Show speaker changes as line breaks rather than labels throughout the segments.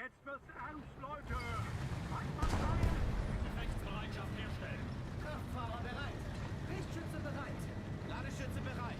Jetzt wird's ernst, Leute! Einwandfrei!
Gefechtsbereitschaft herstellen.
Kraftfahrer bereit. Lichtschütze bereit.
Ladeschütze bereit.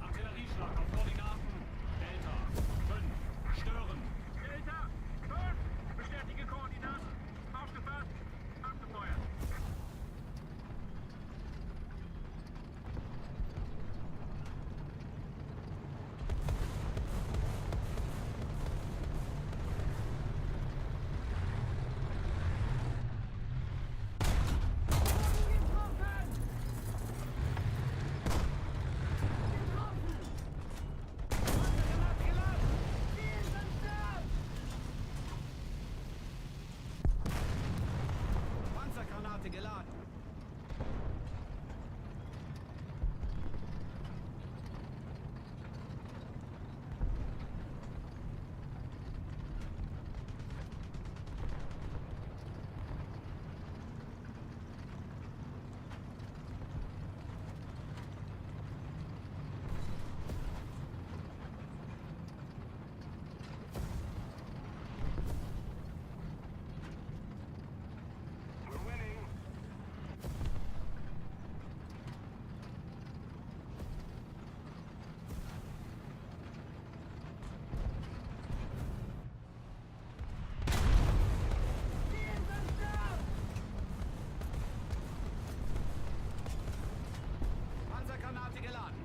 Artillerieschlag auf Koordinaten. Delta 5. Stören.
Delta! 5! Bestätige Koordinaten! Aufgefasst! Abgefeuert!
Panzergranate geladen. Panzergranate geladen.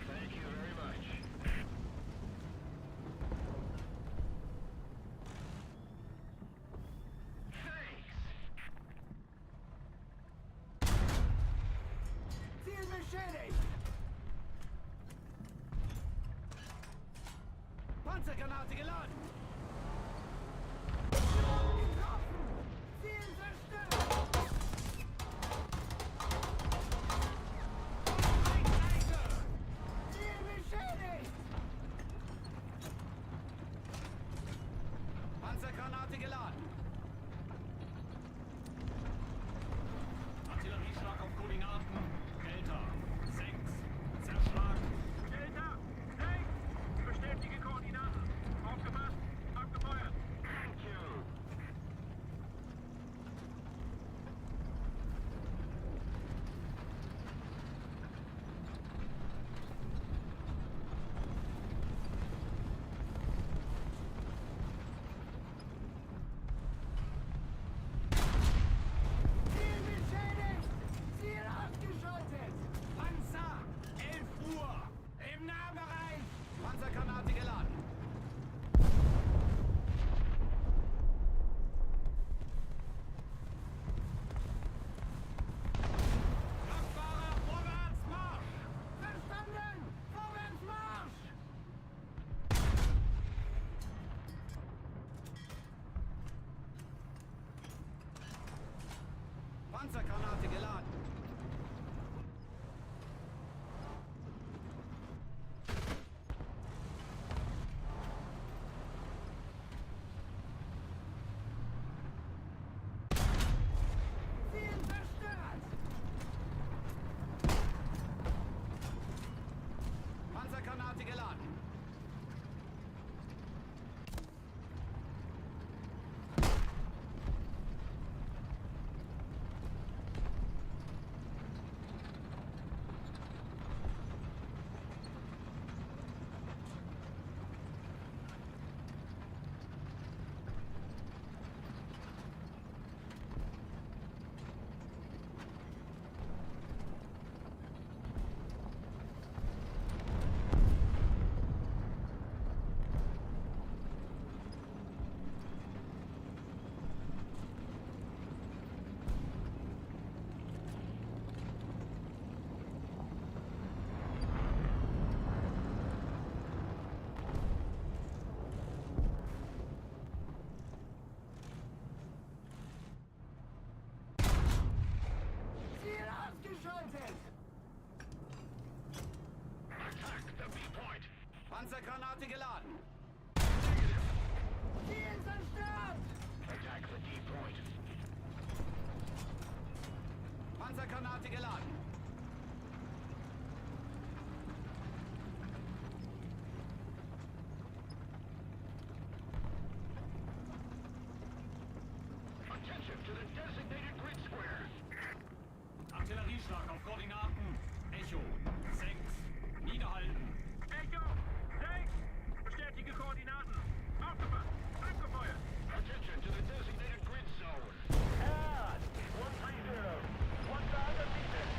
Thank you very much. Thanks!
Ziel beschädigt.
Panzergranate geladen.
Getroffen. Ziel zerstört. Ziel beschädigt.
Panzergranate geladen. Artillerieschlag auf Koordinaten. Delta 6. Zerschlagen.
Delta! 6! Bestätige Koordinaten! Aufgefasst! Abgefeuert! Thank you!
Ziel beschädigt. Ziel abgeschaltet.
Panzer! 11 Uhr! Im Nahbereich! Panzergranate geladen. Kraftfahrer, vorwärts, Marsch!
Verstanden. Vorwärts Marsch.
Panzergranate geladen.
Ziel zerstört.
Panzergranate geladen. Panzergranate geladen.
Ziel zerstört!
Attack the deep point.
Panzergranate geladen.
Attention to the designated grid square.
Artillerieschlag auf Koordinaten. Echo 6. Niederhalten.
Echo 6. Bestätige Koordinaten. Aufgepasst. Abgefeuert. Attention to the designated grid zone. And 130. 1,000 meters.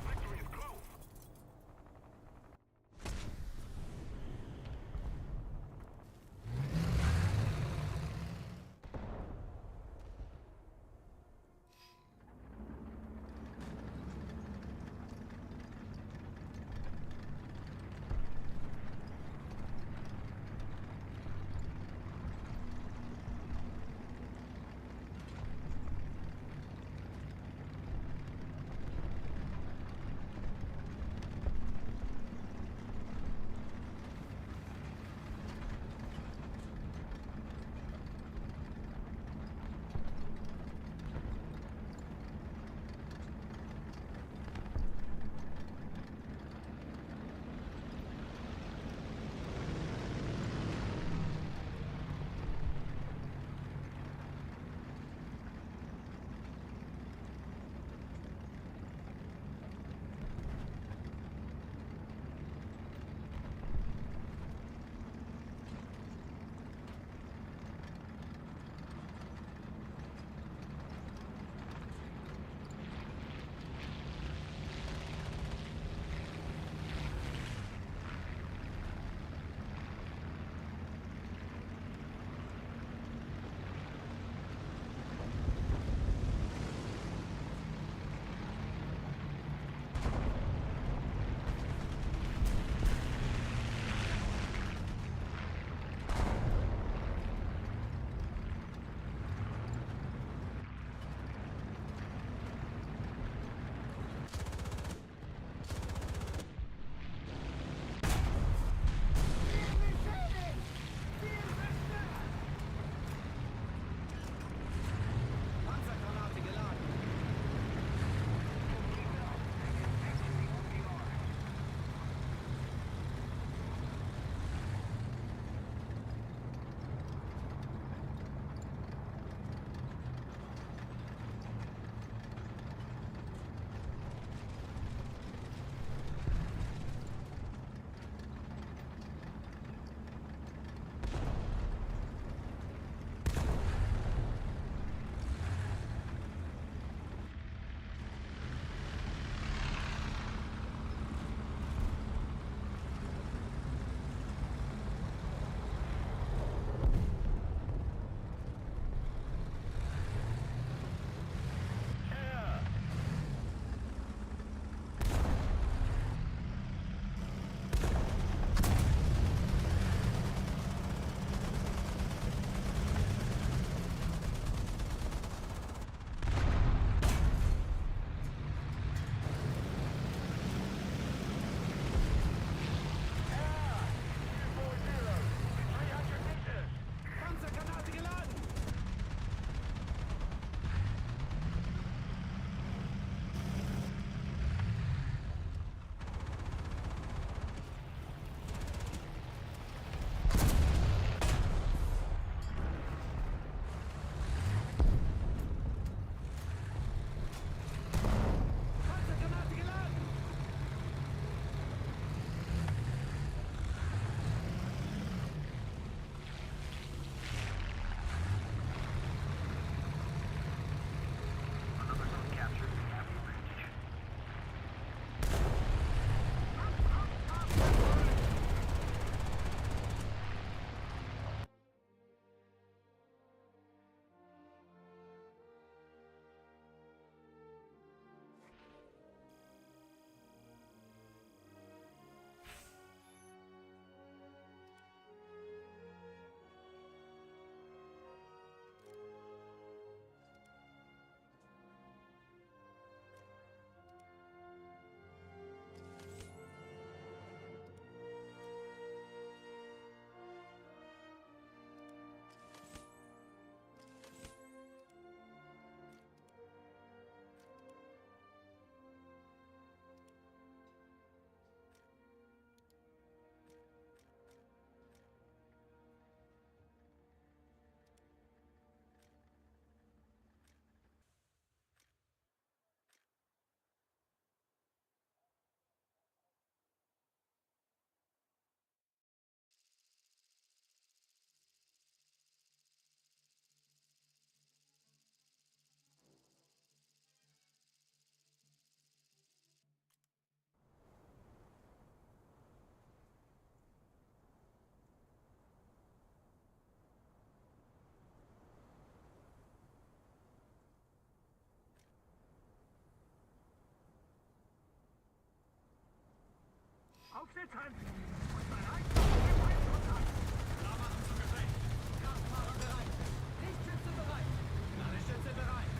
Victory is close. Aufsitzen! Und bereit für den Feindkontakt!
Klar machen zum Gefecht.
Kraftfahrer bereit. Lichtschütze bereit.
Ladestütze bereit.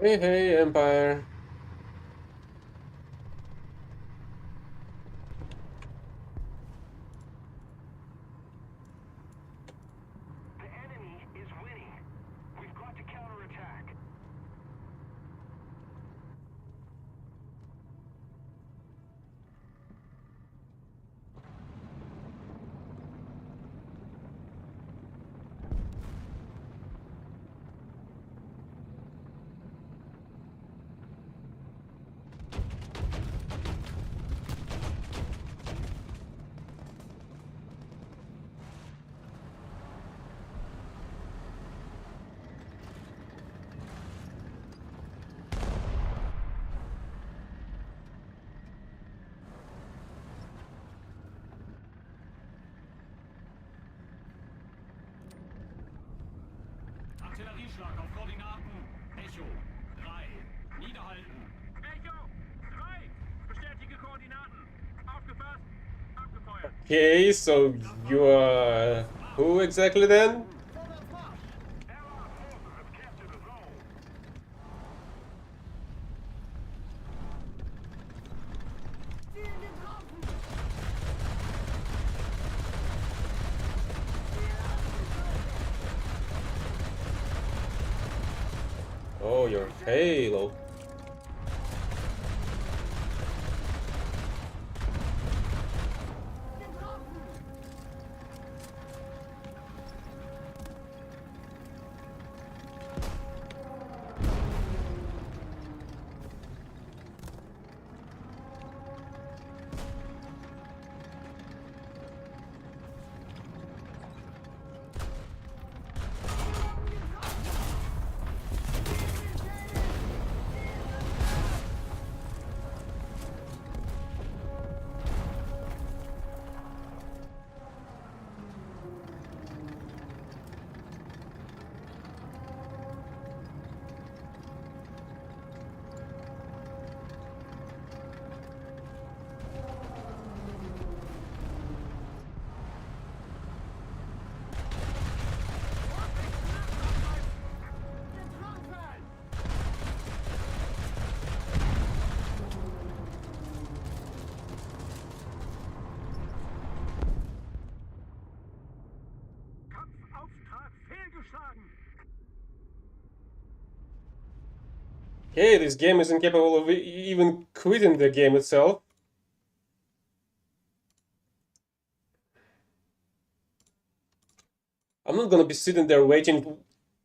Hey, hey, Empire.
The enemy is winning. We've got to counterattack.
Artillerieschlag auf Koordinaten. Echo 3. Niederhalten.
Echo 3. Bestätige Koordinaten. Aufgefasst. Abgefeuert.
Okay, so you are who exactly then?
Vorwärts Marsch!
Allied forces have captured a zone.
Ziel getroffen!
Oh, your Halo.
Kampfauftrag fehlgeschlagen.
Okay, this game is incapable of even quitting the game itself. I'm not gonna be sitting there waiting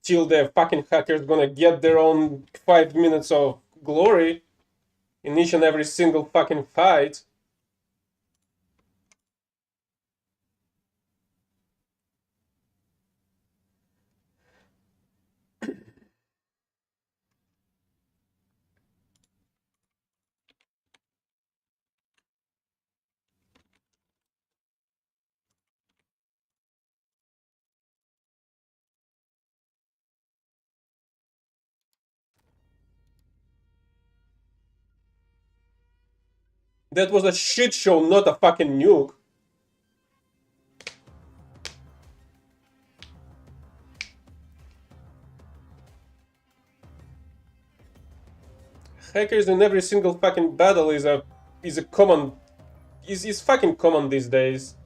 till the fucking hacker's gonna get their own 5 minutes of glory in each and every single fucking fight. That was a shit show, not a fucking nuke. Hackers in every single fucking battle is a common is fucking common these days.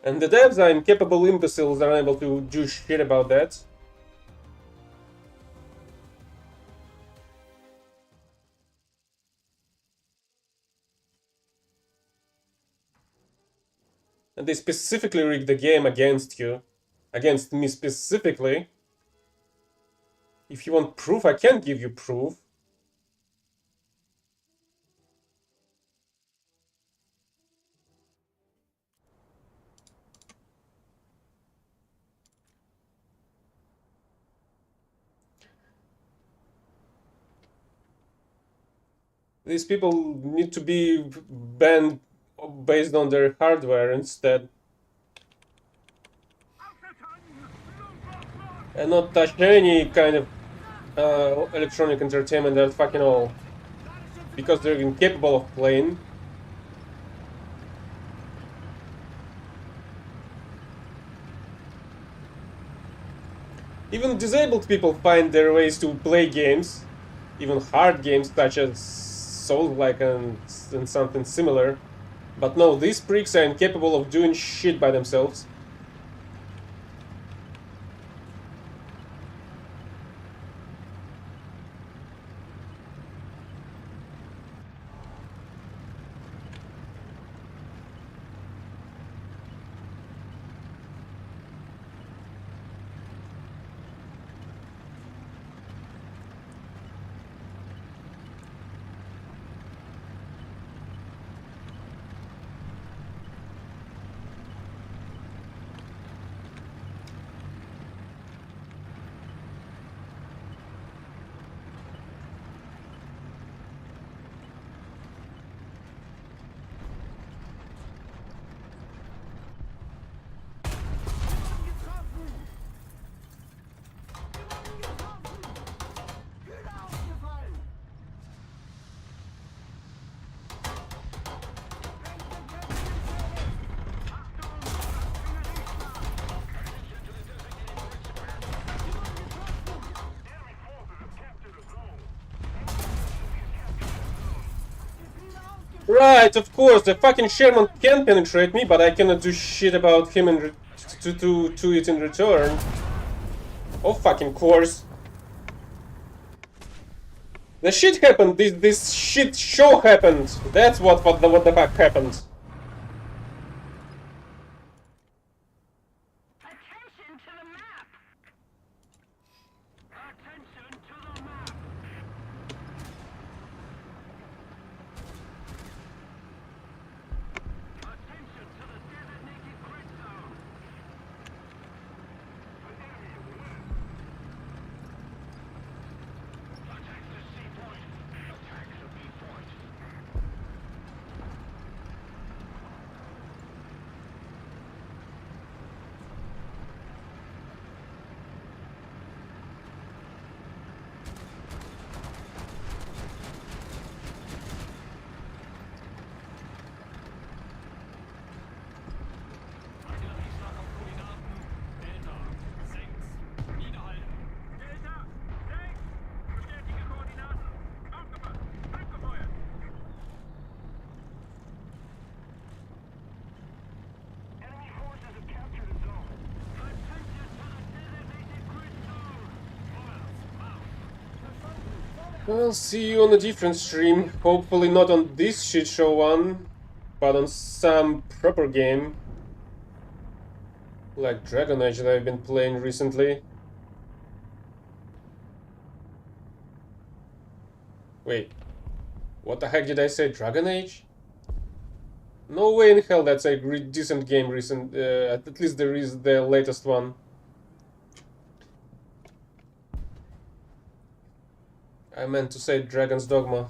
And the devs are incapable imbeciles are unable to do shit about that. And they specifically rigged the game against you. Against me specifically. If you want proof, I can give you proof. These people need to be banned based on their hardware instead. And not touch any kind of electronic entertainment at fucking all. Because they're incapable of playing. Even disabled people find their ways to play games, even hard games such as Soul-like and something similar. But no, these pricks are incapable of doing shit by themselves. Right, of course, the fucking Sherman can penetrate me, but I cannot do shit about him to it in return. Oh fucking course. The shit happened, this shit show happened. That's what the fuck happened.
Attention to the map! Attention to the map! Attention to the designated grid zone! The enemy is winning! Attack the C point! Attack the B point!
Artillerieschlag auf Koordinaten. Delta 6. Niederhalten.
Delta 6! Bestätige Koordinaten! Aufgepasst! Abgefeuert! Enemy forces have captured a zone. Attention to the designated grid zone!
Vorwärts, Marsch!
I'll see you on a different stream. Hopefully not on this shit show one, but on some proper game. Like Dragon Age that I've been playing recently. Wait, what the heck did I say? Dragon Age? No way in hell that's a decent game at least there is the latest one. I meant to say Dragon's Dogma.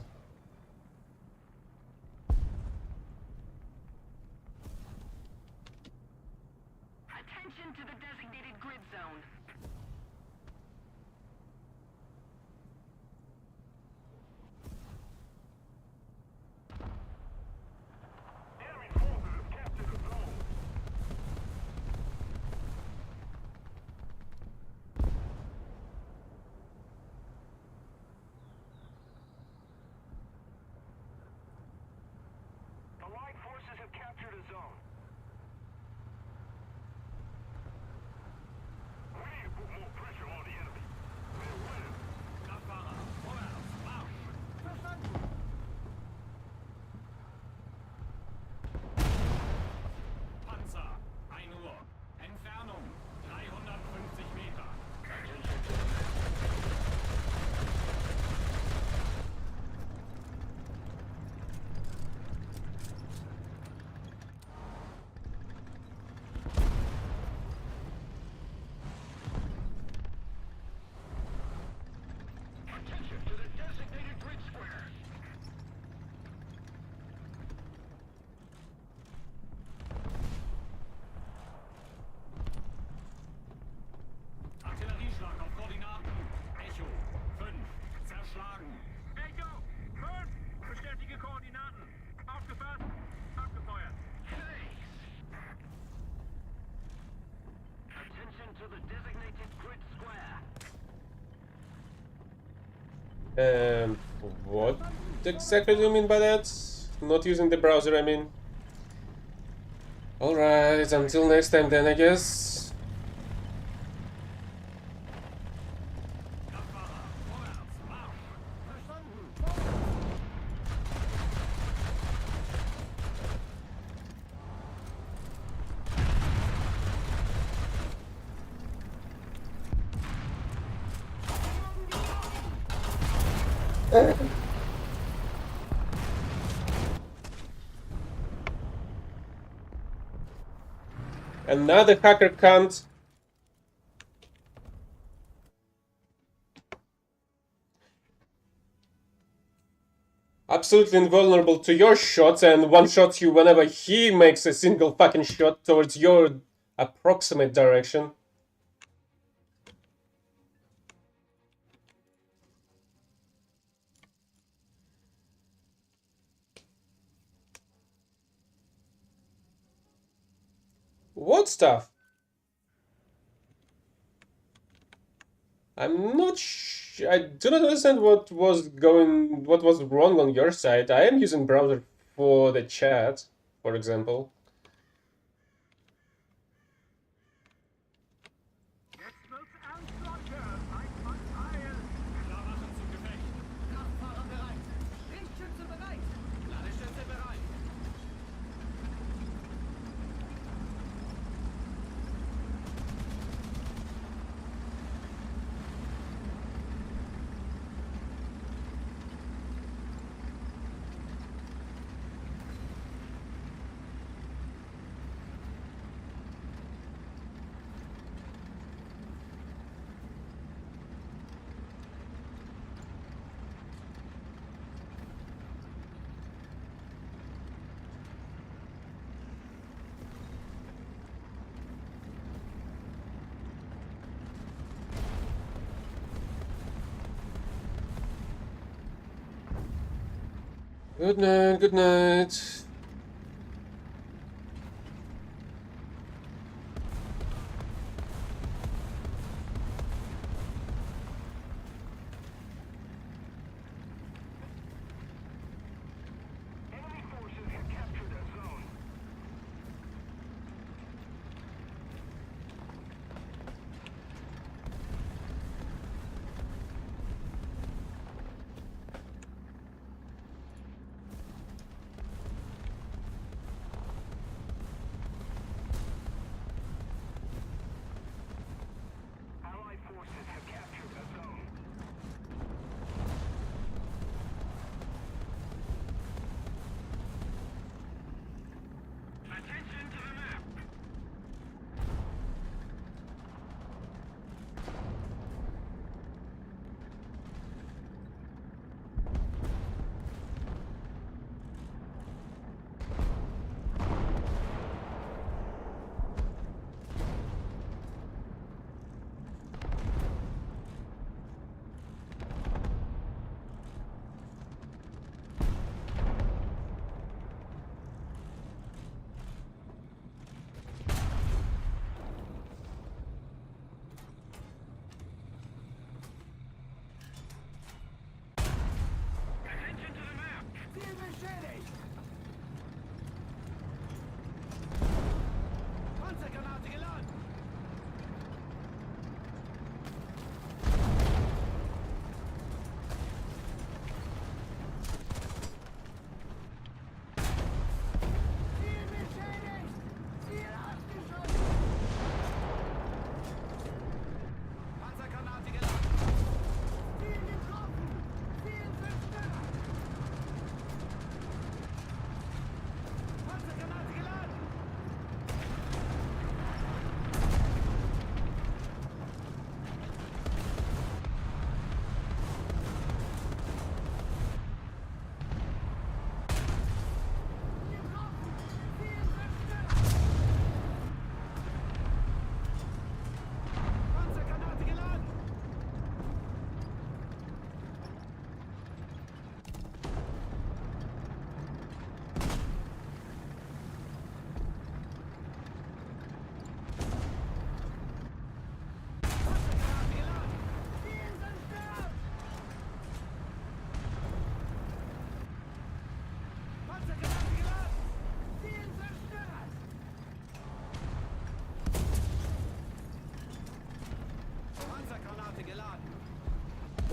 Attention to the designated grid zone. Enemy forces have captured a zone. Allied forces have captured a zone. We need to put more pressure on the enemy. We're winning.
Kraftfahrer, vorwärts, Marsch!
Verstanden.
Panzer, 1 Uhr. Entfernung, 350 Meter.
Um, what exactly do you mean by that? Not using the browser, I mean. Alright, until next time then, I guess.
Kraftfahrer, vorwärts, Marsch!
Verstanden.
Another hacker can't. Absolutely invulnerable to your shots and one-shots you whenever he makes a single fucking shot towards your approximate direction. What stuff? I'm not I do not understand what was wrong on your side. I am using browser for the chat, for example.
Jetzt wird's ernst, Leute. Einmal Heil.
Klar machen zum Gefecht.
Kraftfahrer bereit. Richtschütze bereit.
Ladestütze bereit.
Good night, good night.
Enemy forces have captured a zone. Allied forces have captured a zone. Attention to the map.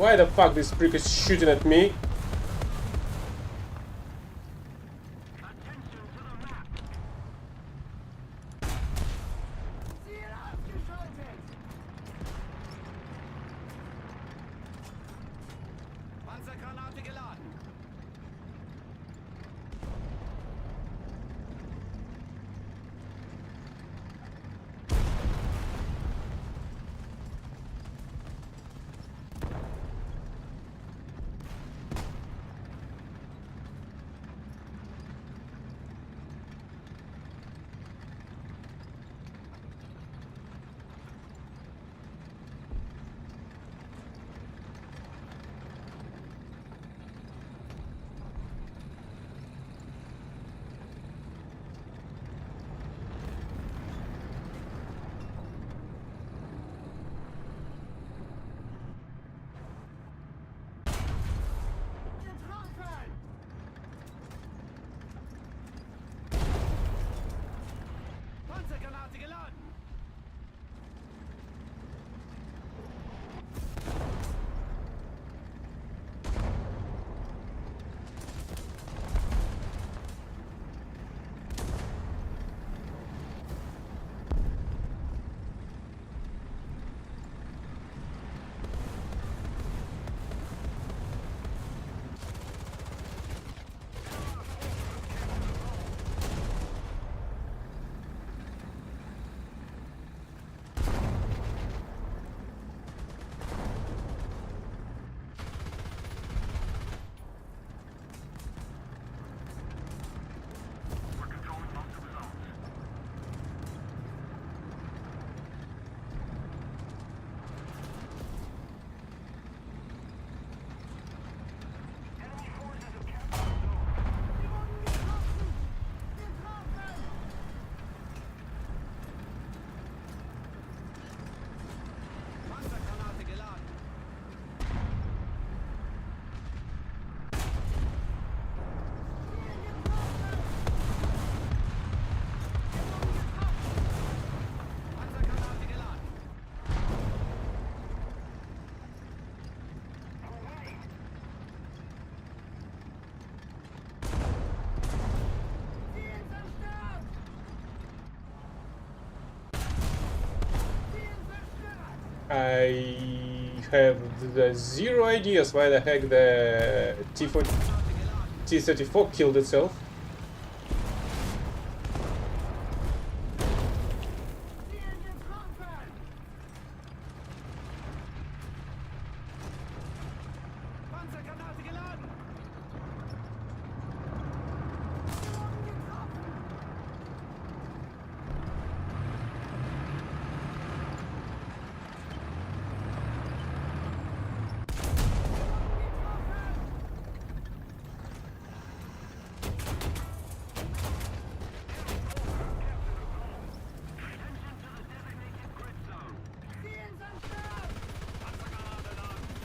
Why the fuck this prick is shooting at me?
Attention to the map.
Ziel ausgeschaltet!
Panzergranate geladen.
Getroffen!
Panzergranate geladen.
We're controlling most of the zones. Enemy forces have captured the zone.
Sie wurden getroffen! Getroffen!
Panzergranate geladen.
Ziel getroffen!
Panzergranate geladen.
Away!
Ziel zerstört! Ziel zerstört!
I have the zero ideas why the heck the T-34 killed itself.
Ziel getroffen!
Panzergranate geladen.
Sie wurden getroffen!
Attention to the designated grid zone.
Ziel zerstört!
Panzergranate laden.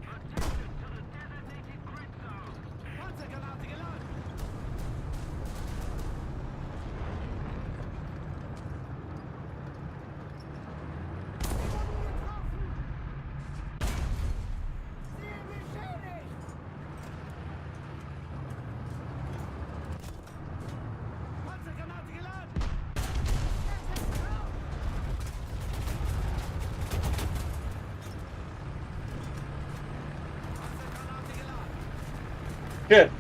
Attention to the designated grid zone.
Panzergranate geladen.
Sie wurden getroffen! Ziel beschädigt!
Panzergranate geladen.
Es ist drauf!
Panzergranate geladen.
Shit.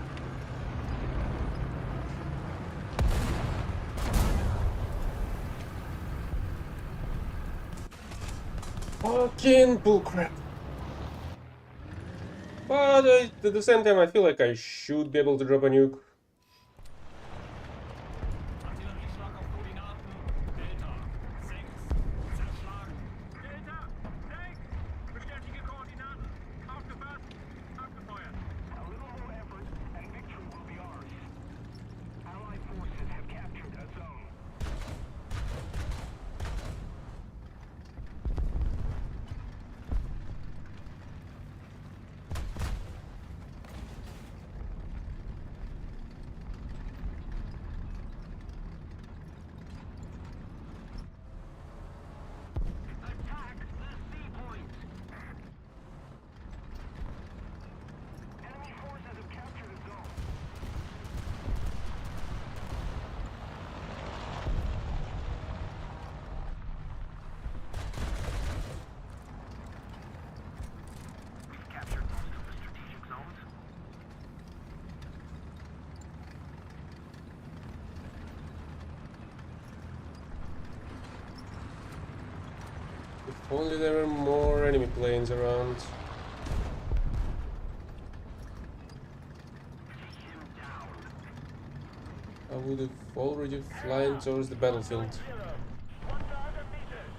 Fucking bullcrap. But at the same time, I feel like I should be able to drop a nuke.
Artillerieschlag auf Koordinaten. Delta 6. Zerschlagen.
Delta 6. Bestätige Koordinaten. Aufgefasst. Abgefeuert. A little more effort and victory will be ours. Allied forces have captured a zone.
If only there were more enemy planes around. I would have already flown towards the battlefield.
1,000 meters.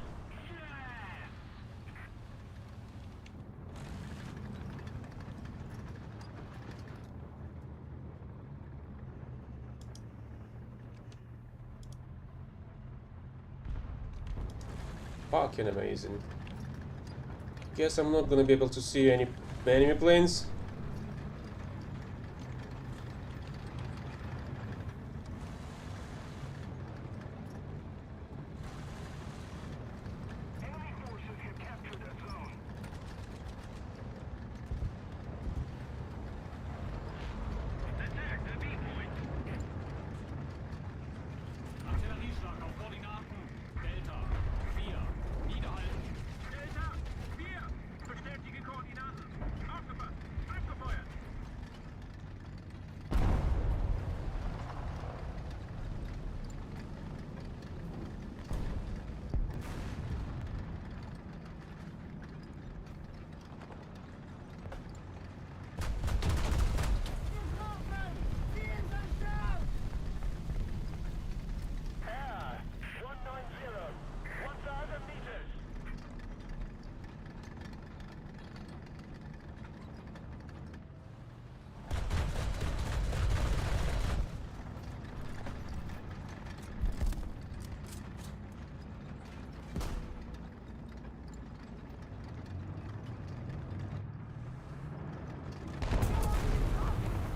Fucking amazing. Guess I'm not gonna be able to see any enemy planes.
Enemy forces have captured a zone. Attack the B point.
Artillerieschlag auf Koordinaten. Delta 4. Niederhalten.
Delta 4. Bestätige Koordinaten. Aufgepasst. Abgefeuert.
Getroffen! Ziehen sind down!
Air 190. 1,000 meters.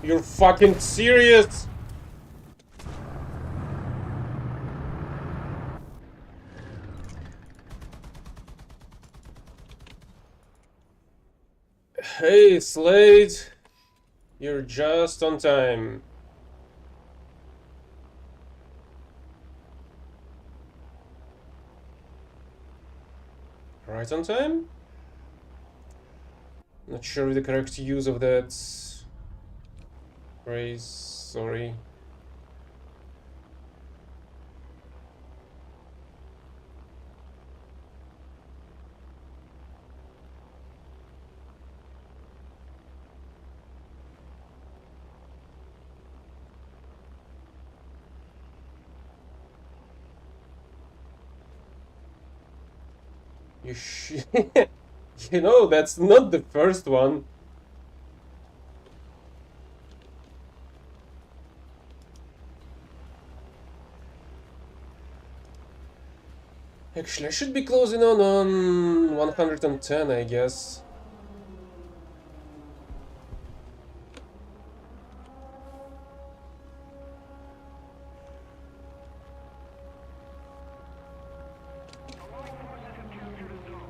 You're fucking serious? Hey, Slade. You're just on time. Right on time? Not sure of the correct use of that phrase, sorry. You know, that's not the first one. Actually, I should be closing on 110, I guess.
Allied forces have captured a zone.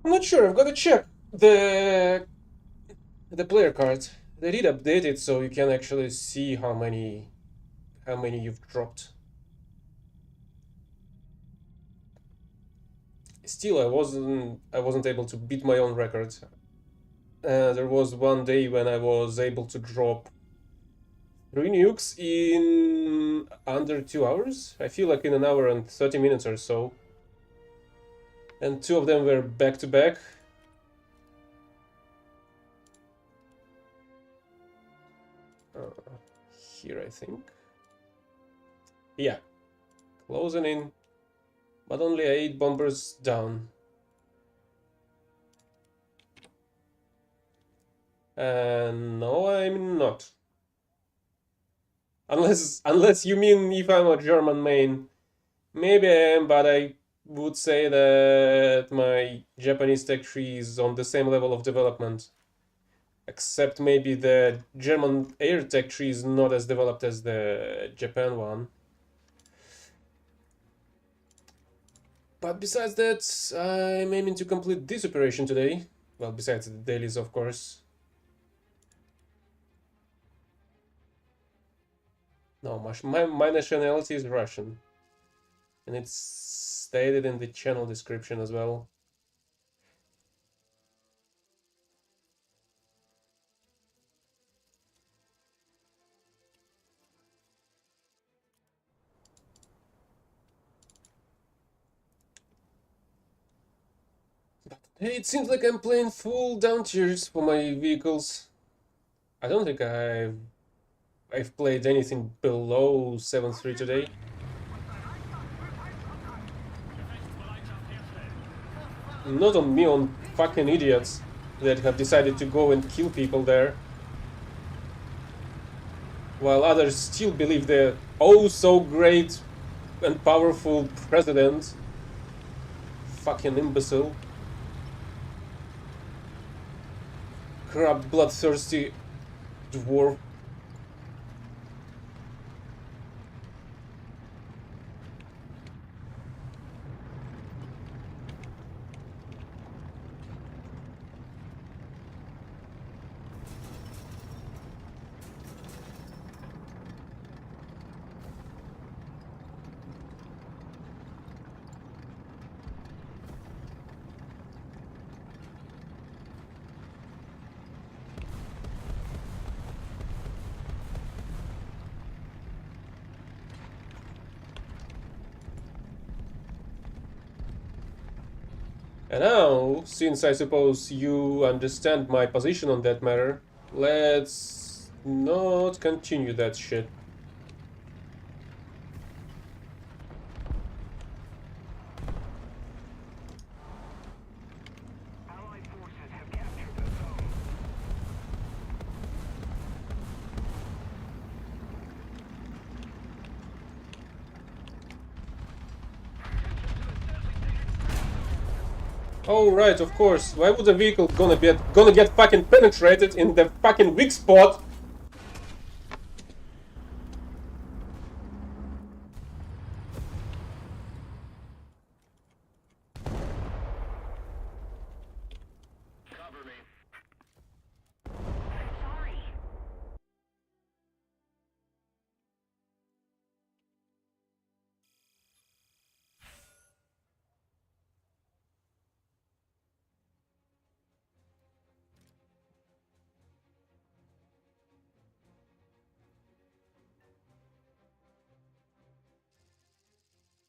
I'm not sure, I've got to check the player card. They did update it so you can actually see how many you've dropped. Still, I wasn't able to beat my own record. There was one day when I was able to drop 3 nukes in under 2 hours. I feel like in an hour and 30 minutes or so. And 2 of them were back to back. Here, I think. Yeah. Closing in. But only 8 bombers down. And no, I'm not. Unless you mean if I'm a German main. Maybe I am, but I would say that my Japanese tech tree is on the same level of development. Except maybe the German air tech tree is not as developed as the Japan one. But besides that, I'm aiming to complete this operation today. Well, besides the dailies, of course. No, my nationality is Russian. And it's stated in the channel description as well. But hey, it seems like I'm playing full down tiers for my vehicles. I don't think I've played anything below 7.3 today. Not on me, on fucking idiots that have decided to go and kill people there. While others still believe they're oh so great and powerful president. Fucking imbecile. Crap, bloodthirsty dwarf. And now, since I suppose you understand my position on that matter, let's not continue that shit.
Allied forces have captured a zone.
Oh right, of course. Why would a vehicle gonna get fucking penetrated in the fucking weak spot?
Cover me.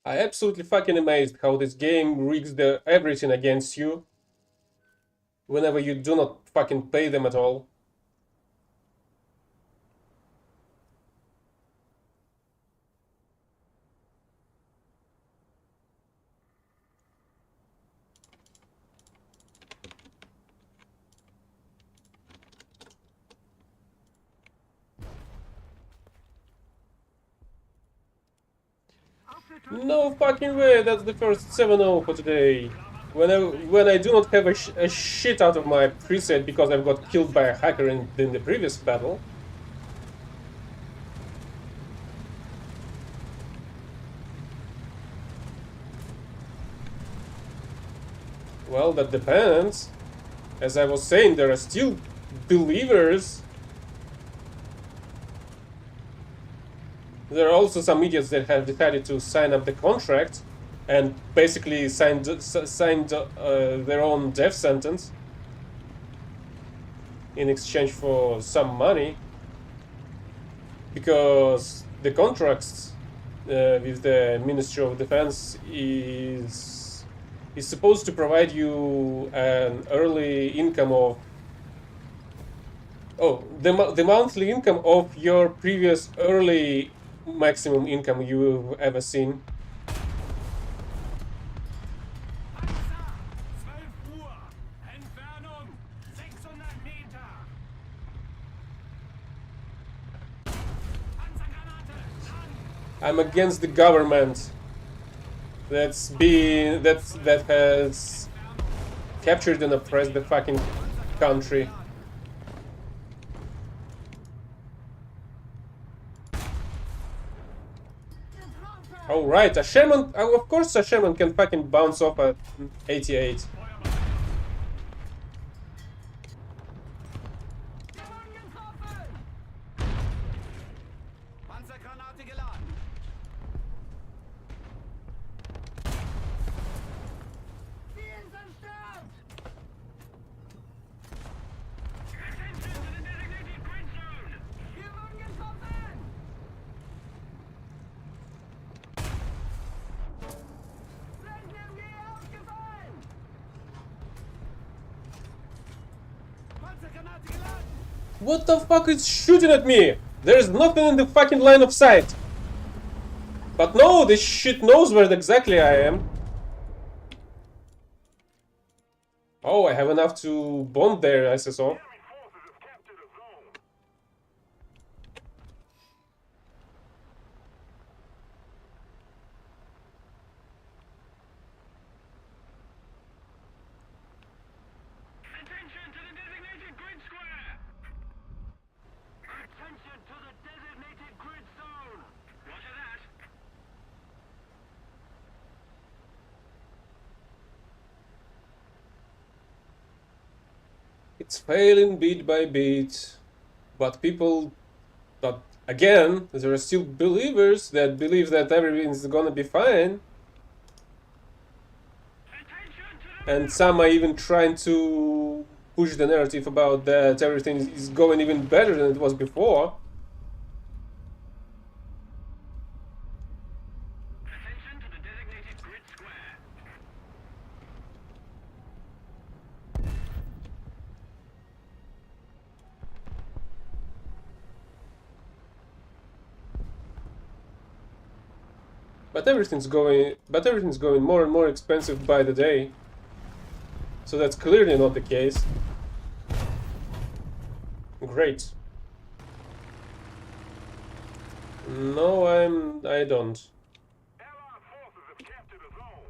I absolutely fucking amazed how this game rigs everything against you whenever you do not fucking pay them at all. No fucking way, that's the first 7-0 for today. When I do not have a shit out of my preset because I've got killed by a hacker in the previous battle. Well, that depends. As I was saying, there are still believers. There are also some idiots that have decided to sign up the contract and basically signed their own death sentence in exchange for some money, because the contracts with the Ministry of Defense is supposed to provide you an early income of the monthly income of your previous early maximum income you've ever seen. I'm against the government that has captured and oppressed the fucking country. Oh right, a Sherman. Oh, of course, a Sherman can fucking bounce off at 88.
Jemand getroffen!
Panzergranate geladen.
Ziel zerstört!
Attention to the designated grid zone!
Wir wurden getroffen! Blenden-MG ausgefallen!
Panzergranate geladen.
What the fuck is shooting at me? There's nothing in the fucking line of sight. But no, this shit knows where exactly I am. Oh, I have enough to bomb their SSO.
Enemy forces have captured a zone. Attention to the designated grid square! Attention to the designated grid zone! Roger that.
It's failing bit by bit. But people... But again, there are still believers that believe that everything's gonna be fine.
Attention to the
And some are even trying to push the narrative about that everything is going even better than it was before.
attention to the designated grid square.
But everything's going more and more expensive by the day. So that's clearly not the case. Great. No, I don't.
Allied forces have captured a zone.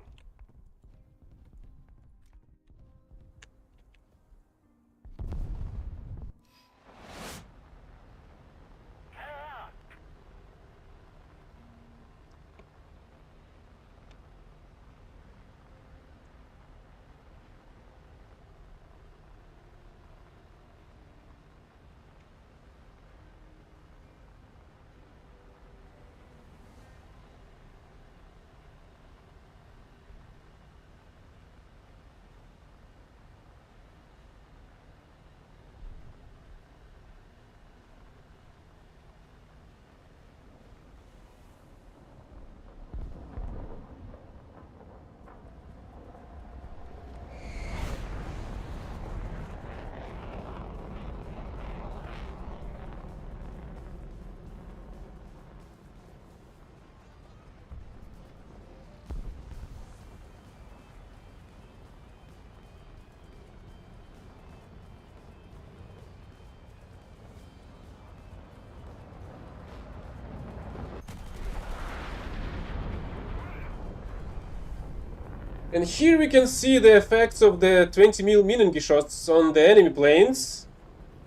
And here we can see the effects of the 20 mm Minengi shots on the enemy planes,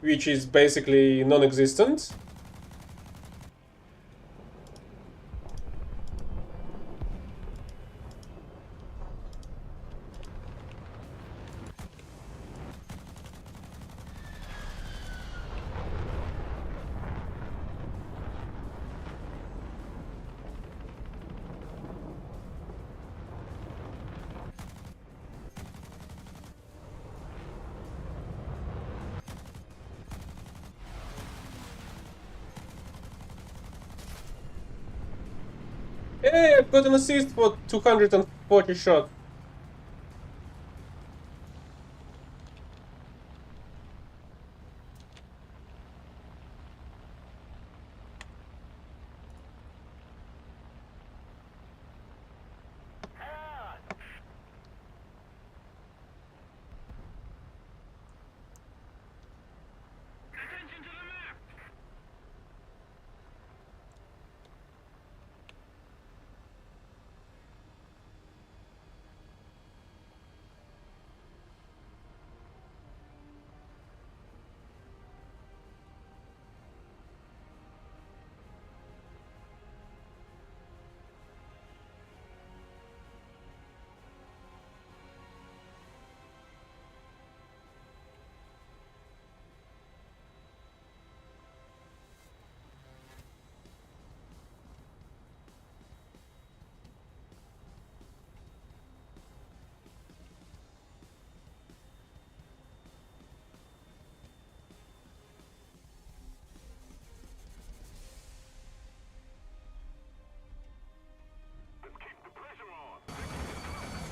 which is basically non-existent. Hey, I've got an assist for 240 shots.
Attention to the map!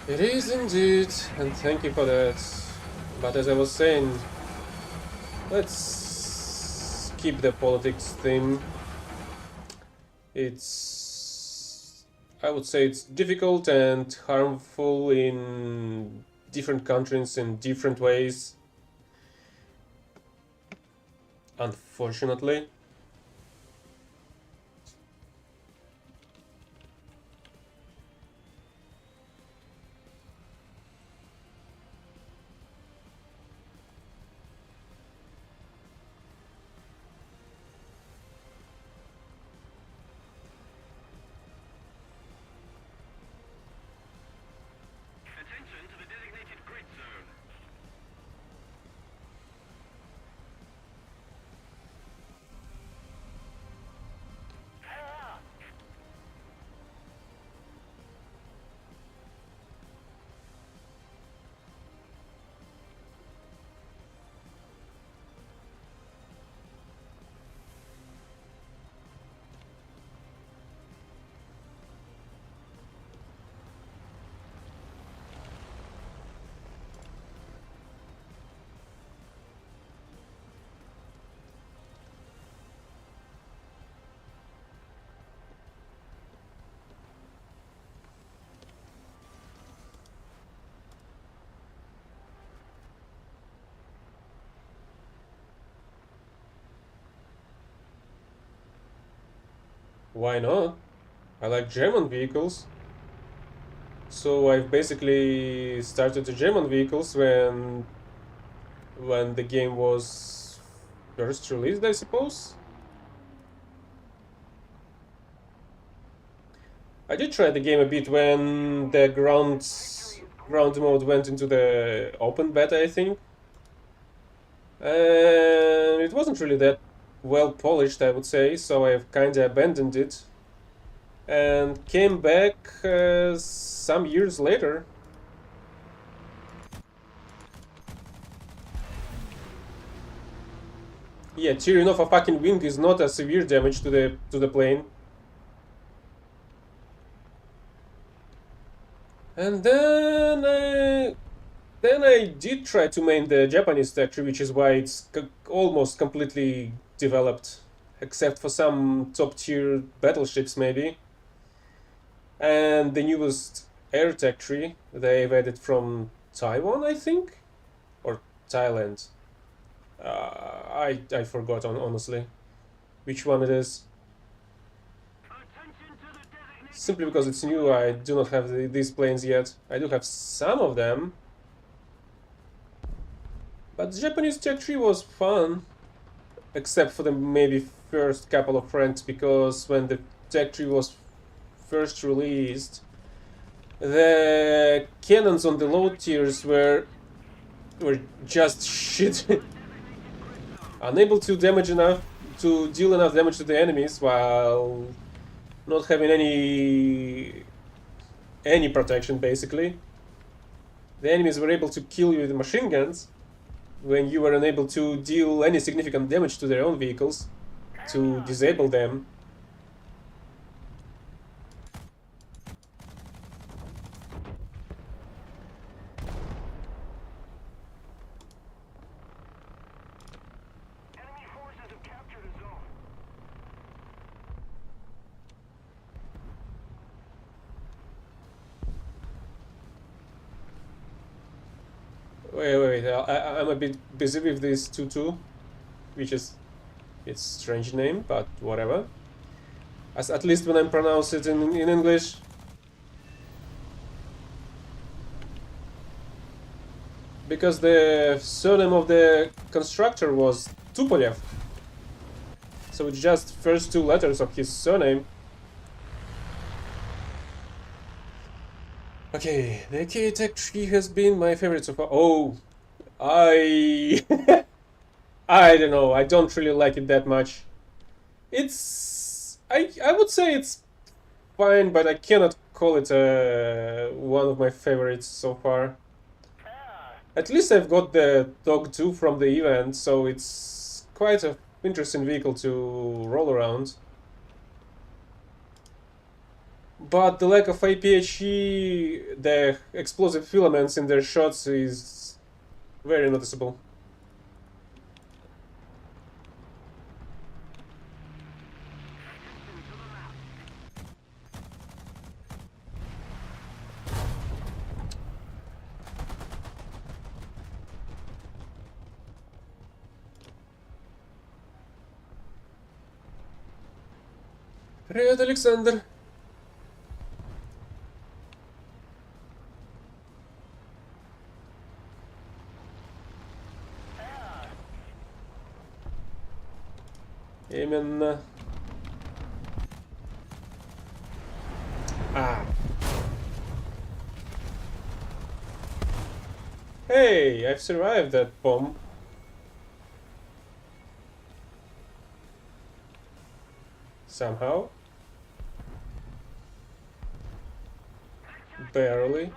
It is indeed, and thank you for that. But as I was saying, let's keep the politics theme. I would say it's difficult and harmful in different countries in different ways. Unfortunately.
Attention to the designated grid zone.
Why not? I like German vehicles. So I've basically started the German vehicles when the game was first released, I suppose. I did try the game a bit when the ground mode went into the open beta, I think. And it wasn't really that well polished, I would say, so I've kinda abandoned it. And came back some years later. Yeah, tearing off a fucking wing is not a severe damage to the plane. And then I did try to main the Japanese factory, which is why it's almost completely developed, except for some top tier battleships maybe. And the newest air factory they've added from Taiwan, I think, or Thailand. I forgot honestly which one it is.
Attention to the designated.
Simply because it's new, I do not have these planes yet. I do have some of them. But the Japanese Tech Tree was fun. Except for the maybe first couple of ranks, because when the Tech Tree was first released, the cannons on the low tiers were just shit. Unable to damage enough to deal enough damage to the enemies while not having any protection basically. The enemies were able to kill you with machine guns when you were unable to deal any significant damage to their own vehicles to disable them.
Enemy forces have captured a zone.
Wait, I'm a bit busy with this 2-2, which is its strange name, but whatever. At least when I pronounce it in English. Because the surname of the constructor was Tupolev. So it's just first two letters of his surname. Okay, the AK Tech Tree has been my favorite so far. Oh, I don't know. I don't really like it that much. It's I would say it's fine, but I cannot call it one of my favorites so far. At least I've got the Dog 2 from the event, so it's quite an interesting vehicle to roll around. But the lack of APHE, the explosive filaments in their shots is very noticeable. Привет, Александр. Именно. А. Hey, I've survived that bomb. Somehow. Barely.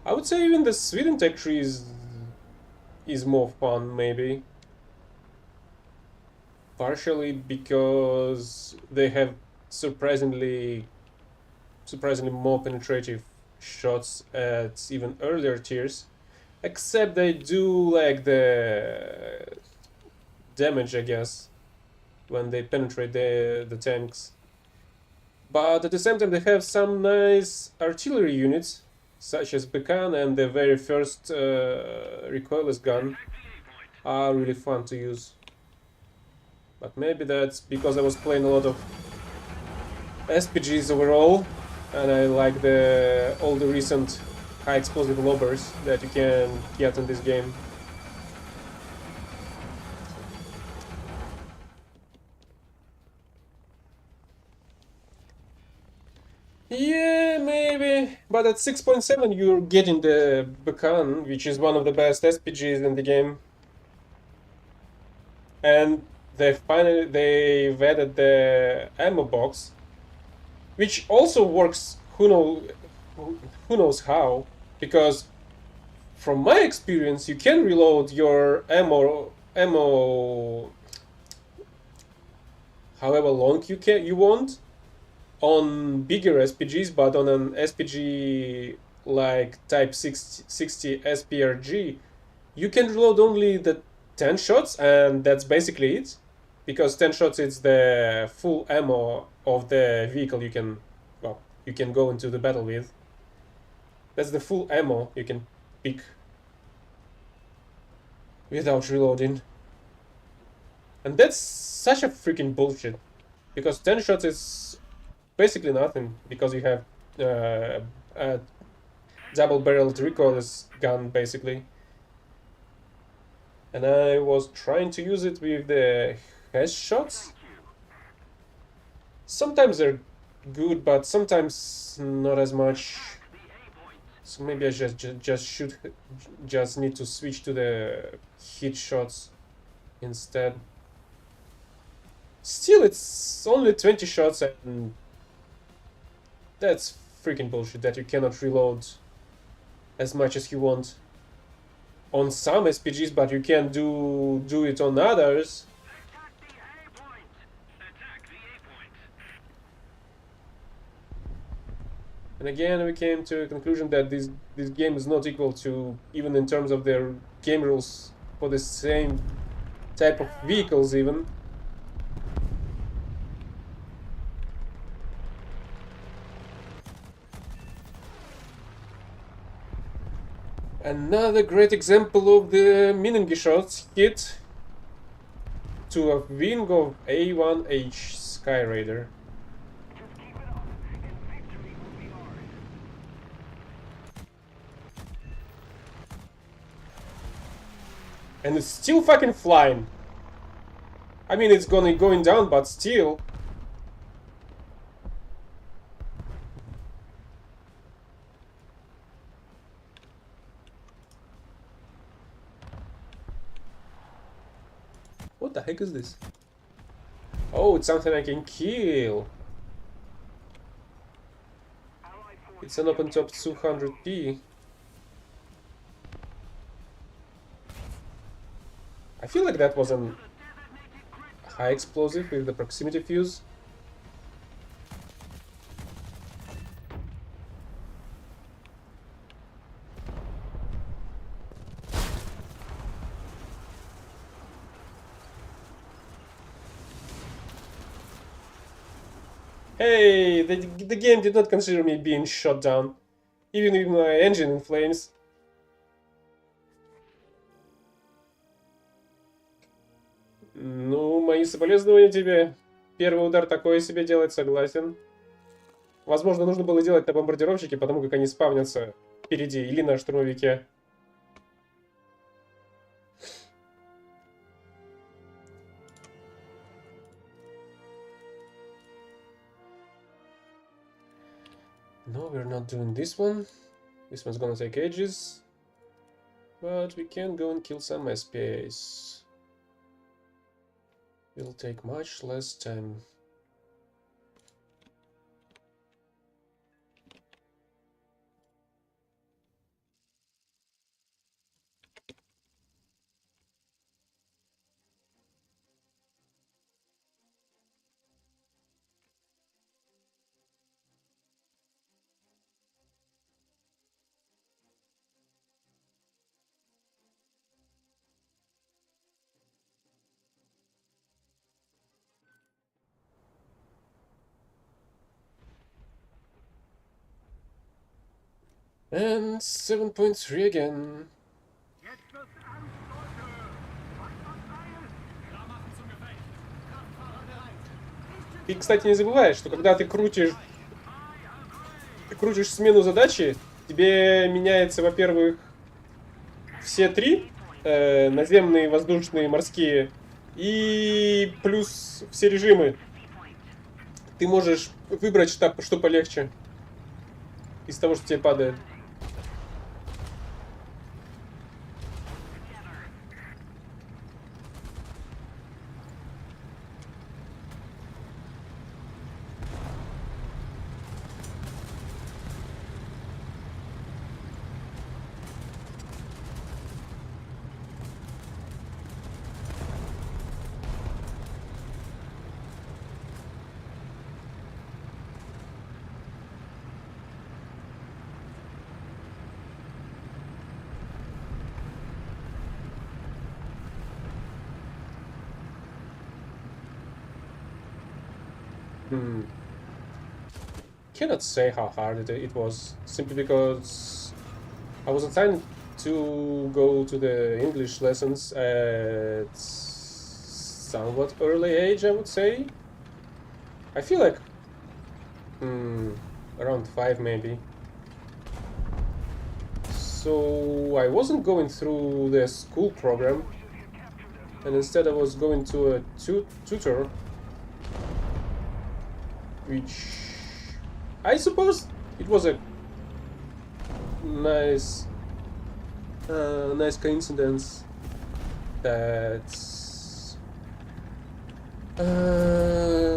I would say even the Sweden tech tree is more fun, maybe. Partially because they have surprisingly more penetrative shots at even earlier tiers. Except they do like the damage, I guess, when they penetrate the tanks. But at the same time, they have some nice artillery units, such as Bekan and the very first recoilless gun, are really fun to use. But maybe that's because I was playing a lot of SPGs overall, and I like all the recent high explosive lobbers that you can get in this game. Yeah, maybe, but at 6.7 you're getting the Bekan, which is one of the best SPGs in the game. And they've added the ammo box, which also works who knows how, because from my experience you can reload your ammo however long you want on bigger SPGs, but on an SPG like Type 60 SPRG you can reload only the 10 shots, and that's basically it, because 10 shots is the full ammo of the vehicle you can go into the battle with. That's the full ammo you can pick without reloading. And that's such a freaking bullshit, because 10 shots is basically nothing, because you have a double-barreled recoilless gun, basically. And I was trying to use it with the headshots. Sometimes they're good, but sometimes not as much. So maybe I just need to switch to the hit shots instead. Still, it's only 20 shots, and that's freaking bullshit that you cannot reload as much as you want on some SPGs, but you can do it on others. And again, we came to a conclusion that this game is not equal to, even in terms of their game rules for the same type of vehicles even. Another great example of the Minengi shots hit to a wing of A1H Sky Raider.
Just keep it up, and victory will be ours.
And it's still fucking flying. I mean, it's going down, but still. What the heck is this? Oh, it's something I can kill. It's an open top 200p. I feel like that was an high explosive with the proximity fuse. Hey, the game did not consider me being shot down, even with my engine in flames. Ну, мои соболезнования тебе. Первый удар такое себе делать, согласен. Возможно, нужно было делать на бомбардировщике, потому как они спавнятся впереди, или на штурмовике. No, we're not doing this one. This one's gonna take ages. But we can go and kill some SPAs. It'll take much less time. And 7.3 again.
Jetzt wird's ernst, Leute! Halt uns Seil!
Klar machen zum Gefecht. Kraftfahrer bereit.
И, кстати, не забывай, что когда ты крутишь смену задачи, тебе меняется, во-первых, все три, наземные, воздушные, морские, и плюс все режимы. Ты можешь выбрать, что полегче из того, что тебе падает. Cannot say how hard it was, simply because I was assigned to go to the English lessons at somewhat early age, I would say. I feel like around 5 maybe. So I wasn't going through the school program, and instead I was going to a tutor, which I suppose it was a nice coincidence that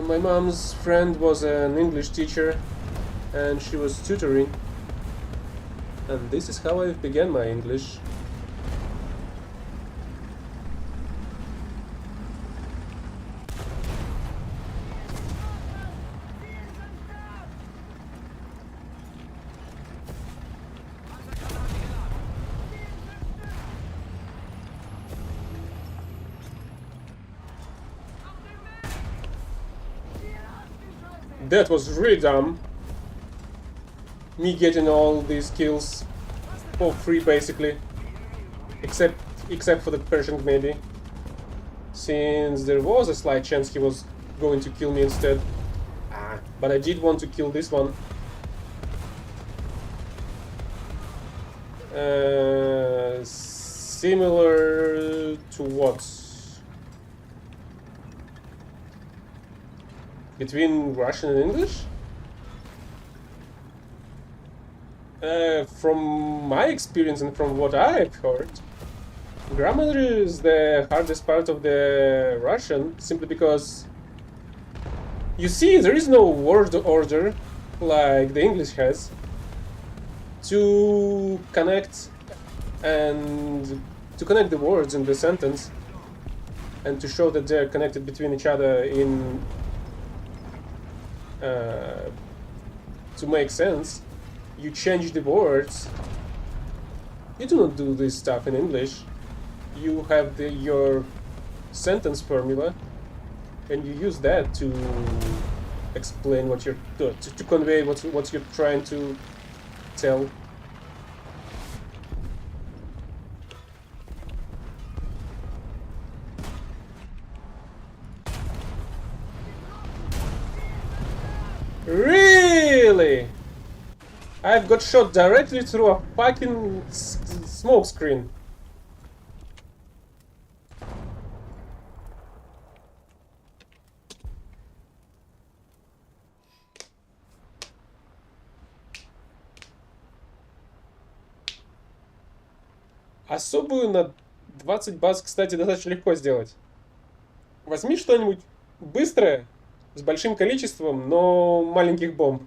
my mom's friend was an English teacher and she was tutoring, and this is how I began my English. That was really dumb. Me getting all these kills for free, basically, except for the Pershing, maybe, since there was a slight chance he was going to kill me instead. But I did want to kill this one. Similar to what? Between Russian and English? From my experience and from what I've heard, Grammar is the hardest part of the Russian, simply because you see there is no word order like the English has to connect and to connect the words in the sentence and to show that they're connected between each other in to make sense. You change the words. You do not do this stuff in English. You have your sentence formula, and you use that to explain what you're to convey what you're trying to tell. Really? I've got shot directly through a fucking smoke screen. Особую на 20 баз, кстати, достаточно легко сделать. Возьми что-нибудь быстрое, с большим количеством, но маленьких бомб.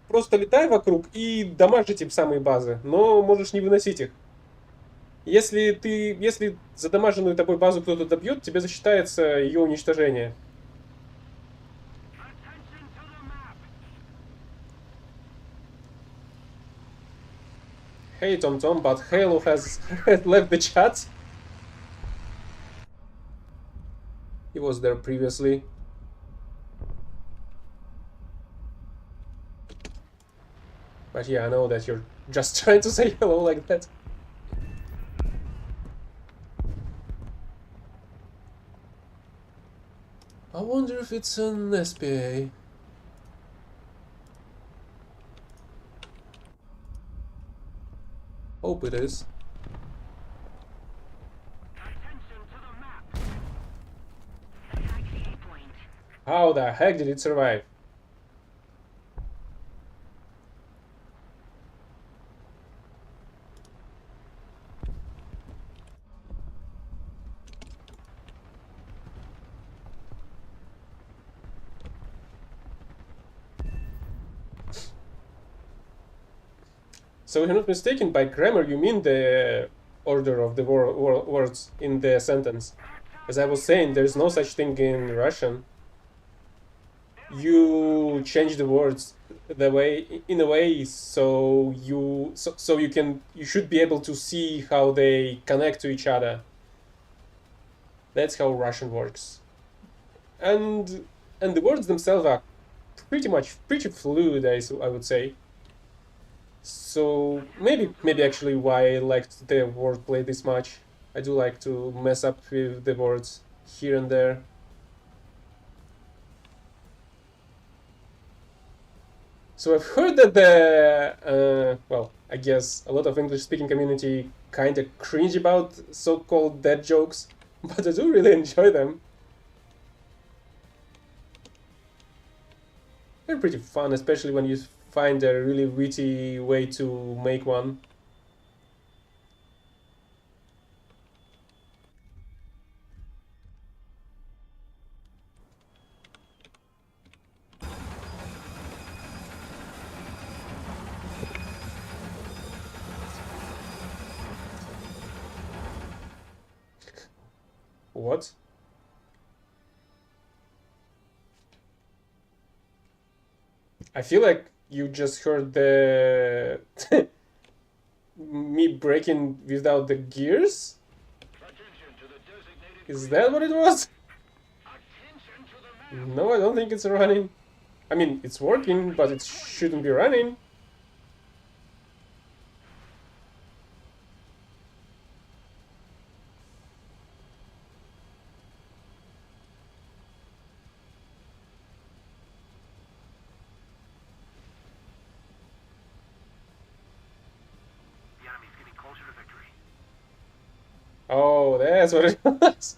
Просто летай вокруг и дамажь эти самые базы, но можешь не выносить их. Если задамаженную тобой базу кто-то добьет, тебе засчитается ее уничтожение.
Attention to the map.
Hey Tom, but Halo has left the chat. He was there previously. But yeah, I know that you're just trying to say hello like that. I wonder if it's an SPA. Hope it is.
Attention to the map.
Attack the A point.
How the heck did it survive? So if you're not mistaken, by grammar you mean the order of the words in the sentence. As I was saying, there's no such thing in Russian. You change the words in a way so you should be able to see how they connect to each other. That's how Russian works. And the words themselves are pretty fluid, I would say. So maybe actually why I liked the wordplay this much. I do like to mess up with the words here and there. So I've heard that well, I guess a lot of English-speaking community kind of cringe about so-called dad jokes, but I do really enjoy them. They're pretty fun, especially when you find a really witty way to make one. What? I feel like you just heard the me breaking without the gears?
Attention to the designated.
Is that what it was?
Attention to the map.
No, I don't think it's running. I mean, it's working, but it shouldn't be running.
The enemy's getting closer to victory.
Oh, that's what it was.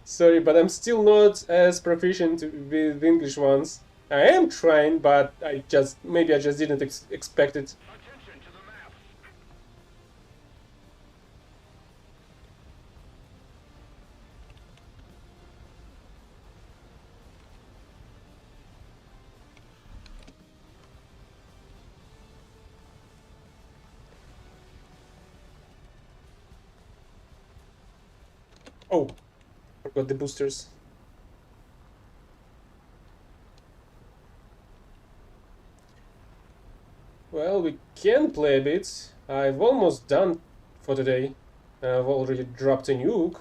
Sorry, but I'm still not as proficient with English ones. I am trying, but maybe I just didn't expect it.
Attention to the map.
Oh, forgot the boosters. Well, we can play a bit. I've almost done for today. I've already dropped a nuke.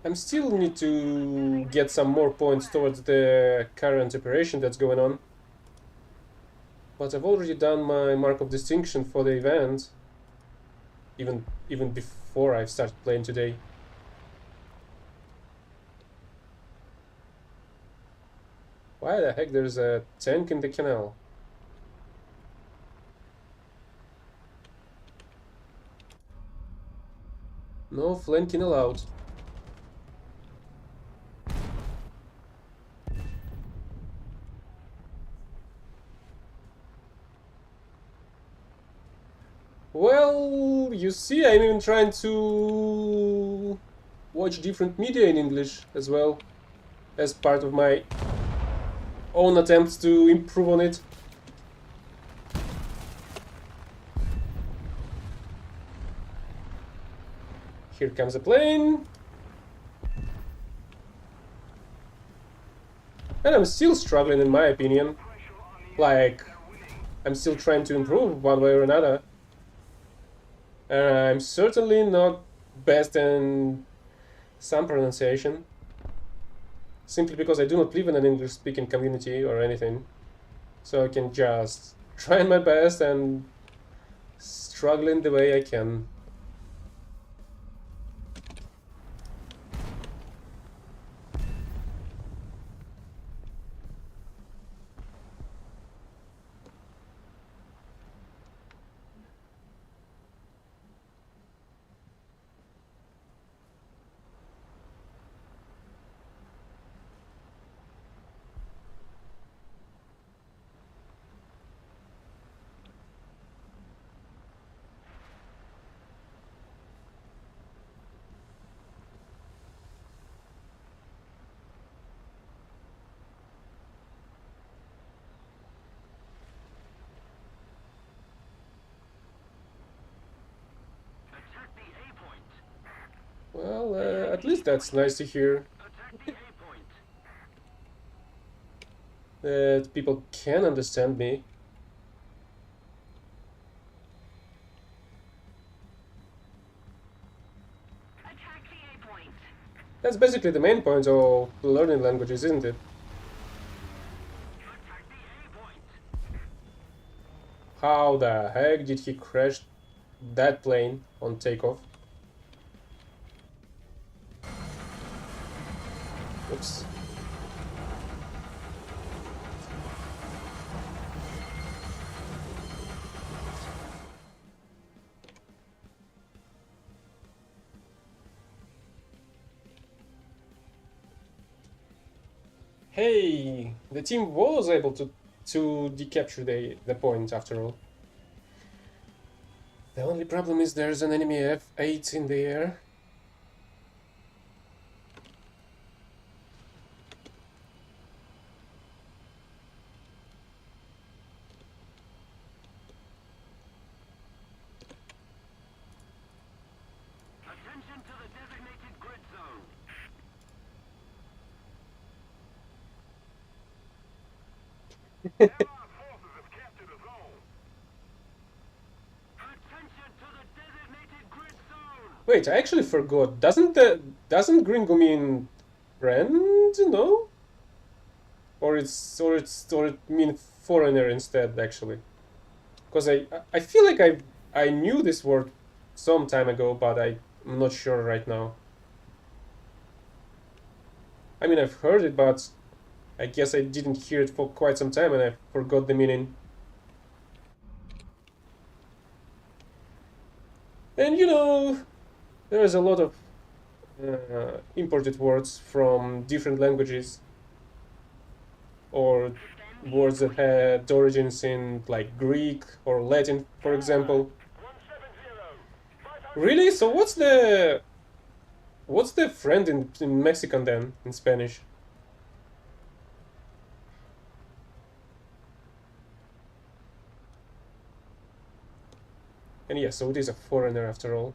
I'm still need to get some more points towards the current operation that's going on. But I've already done my mark of distinction for the event. Even before I started playing today. Why the heck there's a tank in the canal? No flanking allowed. Well, you see, I'm even trying to watch different media in English as well, as part of my own attempts to improve on it. Here comes a plane. And I'm still struggling, in my opinion. Like, I'm still trying to improve one way or another. I'm certainly not best in some pronunciation. Simply because I do not live in an English-speaking community or anything. So I can just try my best and struggling the way I can.
Attack the A point.
Well, at least that's nice to hear.
Attack the A point.
That people can understand me.
Attack the A point.
That's basically the main point of learning languages, isn't it?
Attack the A point.
How the heck did he crash that plane on takeoff? Oops. Hey, the team was able to decapture the point after all. The only problem is there's an enemy F8 in the air.
Attention to the designated grid zone.
Allied forces have captured a zone.
Attention to the designated grid zone.
Wait, I actually forgot. Doesn't Gringo mean friend? No? Or it mean foreigner instead, actually. Because I feel like I knew this word some time ago, but I'm not sure right now. I mean, I've heard it, but I guess I didn't hear it for quite some time and I forgot the meaning. And you know, there is a lot of imported words from different languages or words that had origins in like Greek or Latin, for example.
170.
Really? So what's the friend in Mexican then, in Spanish? And yeah, so it is a foreigner after all.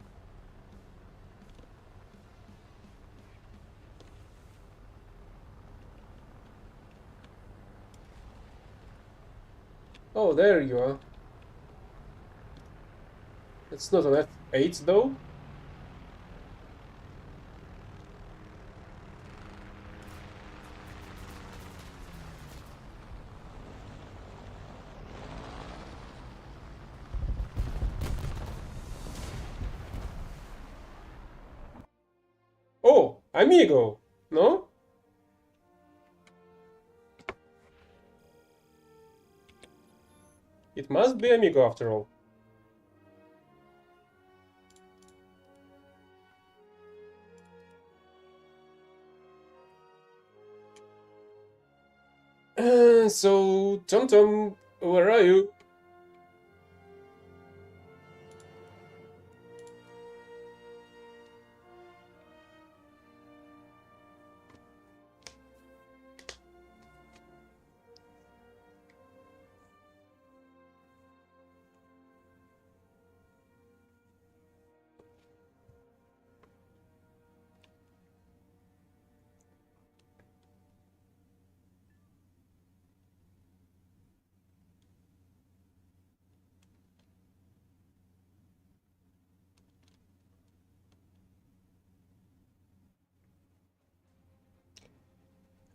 Oh, there you are. It's not an F8 though. Oh, amigo, no? It must be amigo after all. So, Tom Tom, where are you?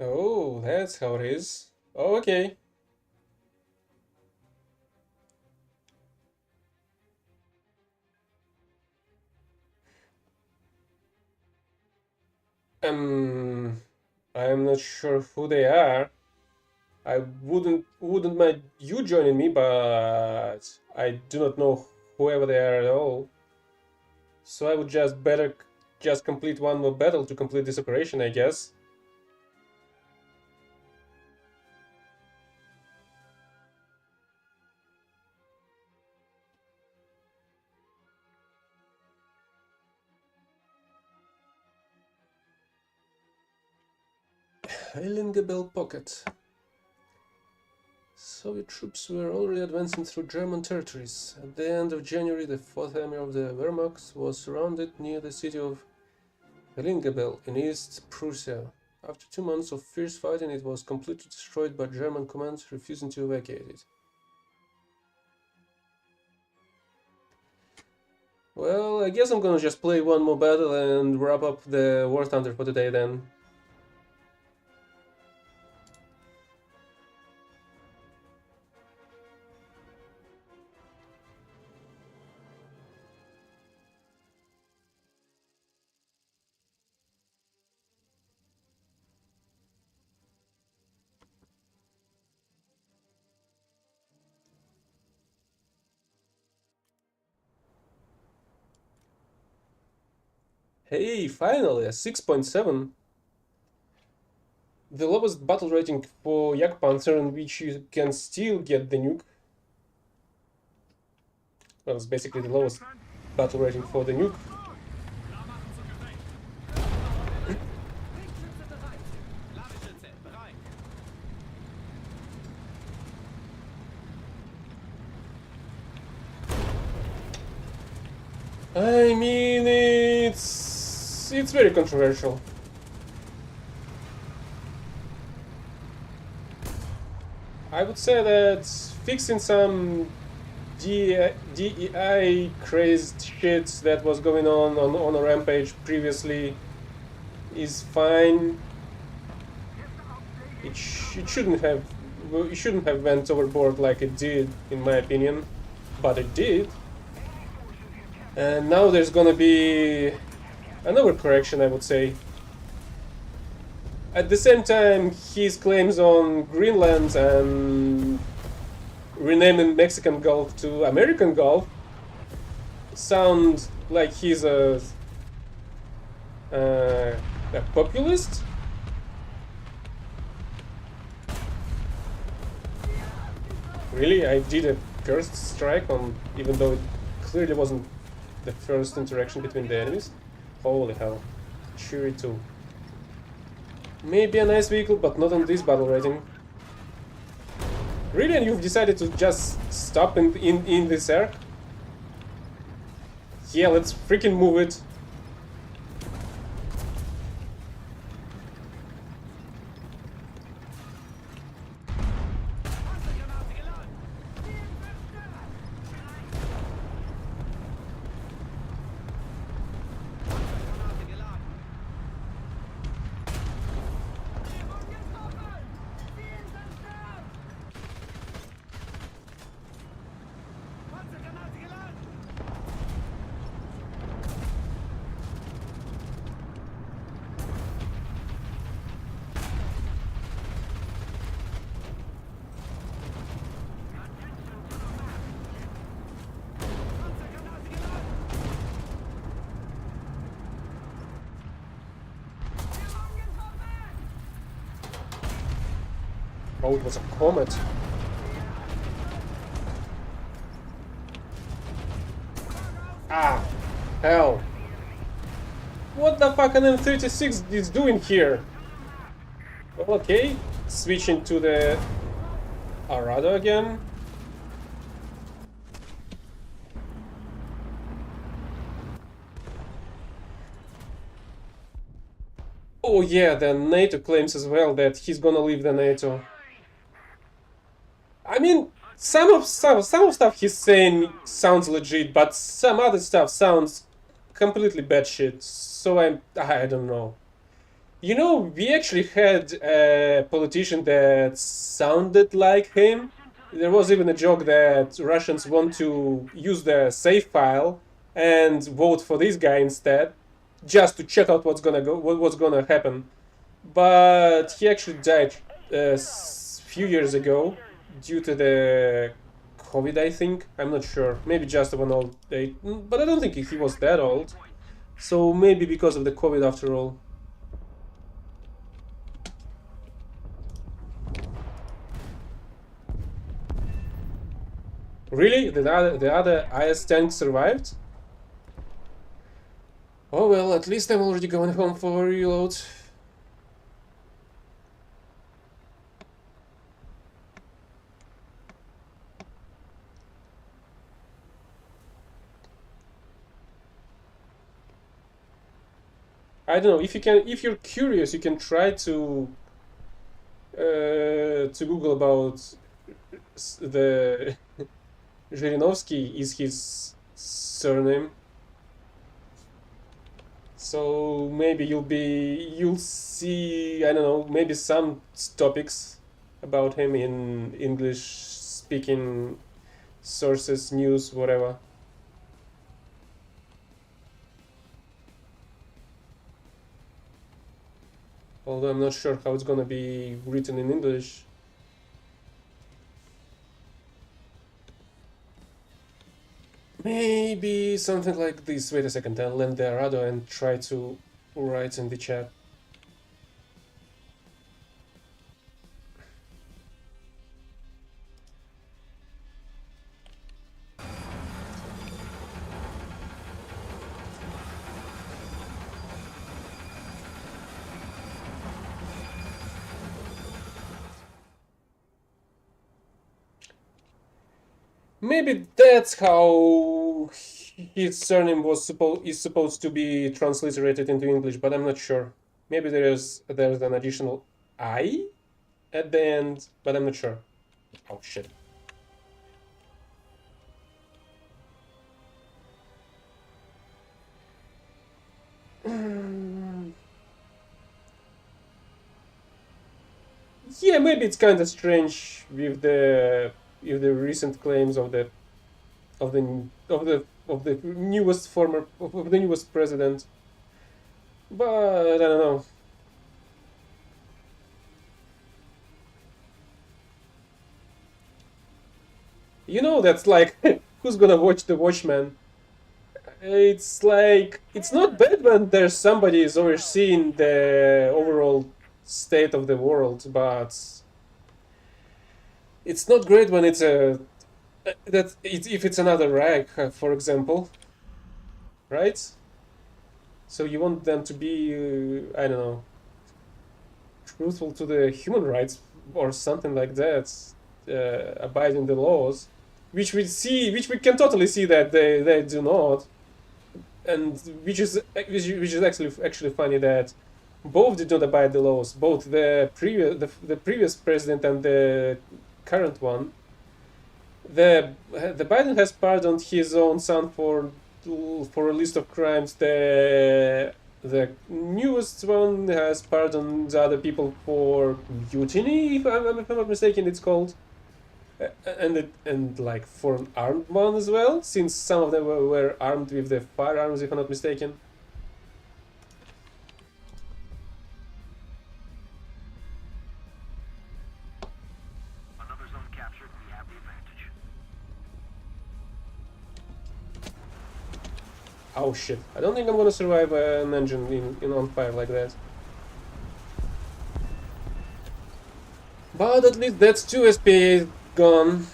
Oh, that's how it is. Oh, okay. I'm not sure who they are. I wouldn't mind you joining me, but I do not know whoever they are at all. So I would just better just complete one more battle to complete this operation, I guess. Heilingabel Pocket. Soviet troops were already advancing through German territories. At the end of January, the 4th Army of the Wehrmacht was surrounded near the city of Heilingabel in East Prussia. After 2 months of fierce fighting, it was completely destroyed by German commands refusing to evacuate it. Well, I guess I'm gonna just play one more battle and wrap up the War Thunder for today then. Hey, finally, a 6.7. The lowest battle rating for Jagdpanzer, in which you can still get the nuke. Well, it's basically the lowest battle rating for the nuke.
Klar machen zum Gefecht. Kriegsschütze bereit. Ladeschütze bereit.
I mean, it's very controversial. I would say that fixing some DEI crazed shit that was going on a rampage previously is fine. It shouldn't have went overboard like it did, in my opinion, but it did. And now there's gonna be an overcorrection, I would say. At the same time, his claims on Greenland and renaming Mexican Gulf to American Gulf sound like he's a populist. Really, I did a first strike on, even though it clearly wasn't the first interaction between the enemies. Holy hell. Cheery 2. Maybe a nice vehicle, but not on this battle rating. Really, and you've decided to just stop in this arc? Yeah, let's freaking move it.
Panzergranate geladen. Panzergranate geladen.
Treffer getroffen! Ziel zerstört!
Panzergranate geladen. Panzergranate geladen.
Treffer getroffen!
Oh, it was a comet. Ah, hell. What the fuck an M36 is doing here? Well, okay, switching to the Arado again. Oh yeah, the NATO claims as well that he's gonna leave the NATO. I mean, some of stuff he's saying sounds legit, but some other stuff sounds completely bad shit. So I don't know. You know, we actually had a politician that sounded like him. There was even a joke that Russians want to use the save file and vote for this guy instead, just to check out what's gonna happen. But he actually died a few years ago due to the COVID, I think. I'm not sure. Maybe just of an old age, but I don't think he was that old. So maybe because of the COVID after all. Really? The other IS tank survived? Oh well, at least I'm already going home for a reload. I don't know, if you're curious, you can try to Google about the Zhirinovsky is his surname. So maybe you'll see, I don't know, maybe some topics about him in English speaking sources, news, whatever. Although I'm not sure how it's gonna be written in English. Maybe something like this. Wait a second, I'll land the Arado and try to write in the chat. Maybe that's how his surname is supposed to be transliterated into English, but I'm not sure. Maybe there's an additional I at the end, but I'm not sure. Oh shit. Yeah, maybe it's kind of strange with the recent claims of the newest president, but I don't know. You know, that's like who's gonna watch The Watchmen? It's like it's not bad when there's somebody is overseeing the overall state of the world, but it's not great when it's if it's another rag, for example, right? So you want them to be, I don't know, truthful to the human rights or something like that, abiding the laws, which we can totally see that they do not. and which is actually funny that both did not abide the laws. Both the previous president and the current one. The Biden has pardoned his own son for a list of crimes. The newest one has pardoned the other people for mutiny, if I'm not mistaken, it's called. And like for an armed one as well, since some of them were armed with the firearms, if I'm not mistaken.
Another zone captured. We have the advantage.
Oh shit! I don't think I'm gonna survive an engine in on fire like that. But at least that's 2 SPA gone.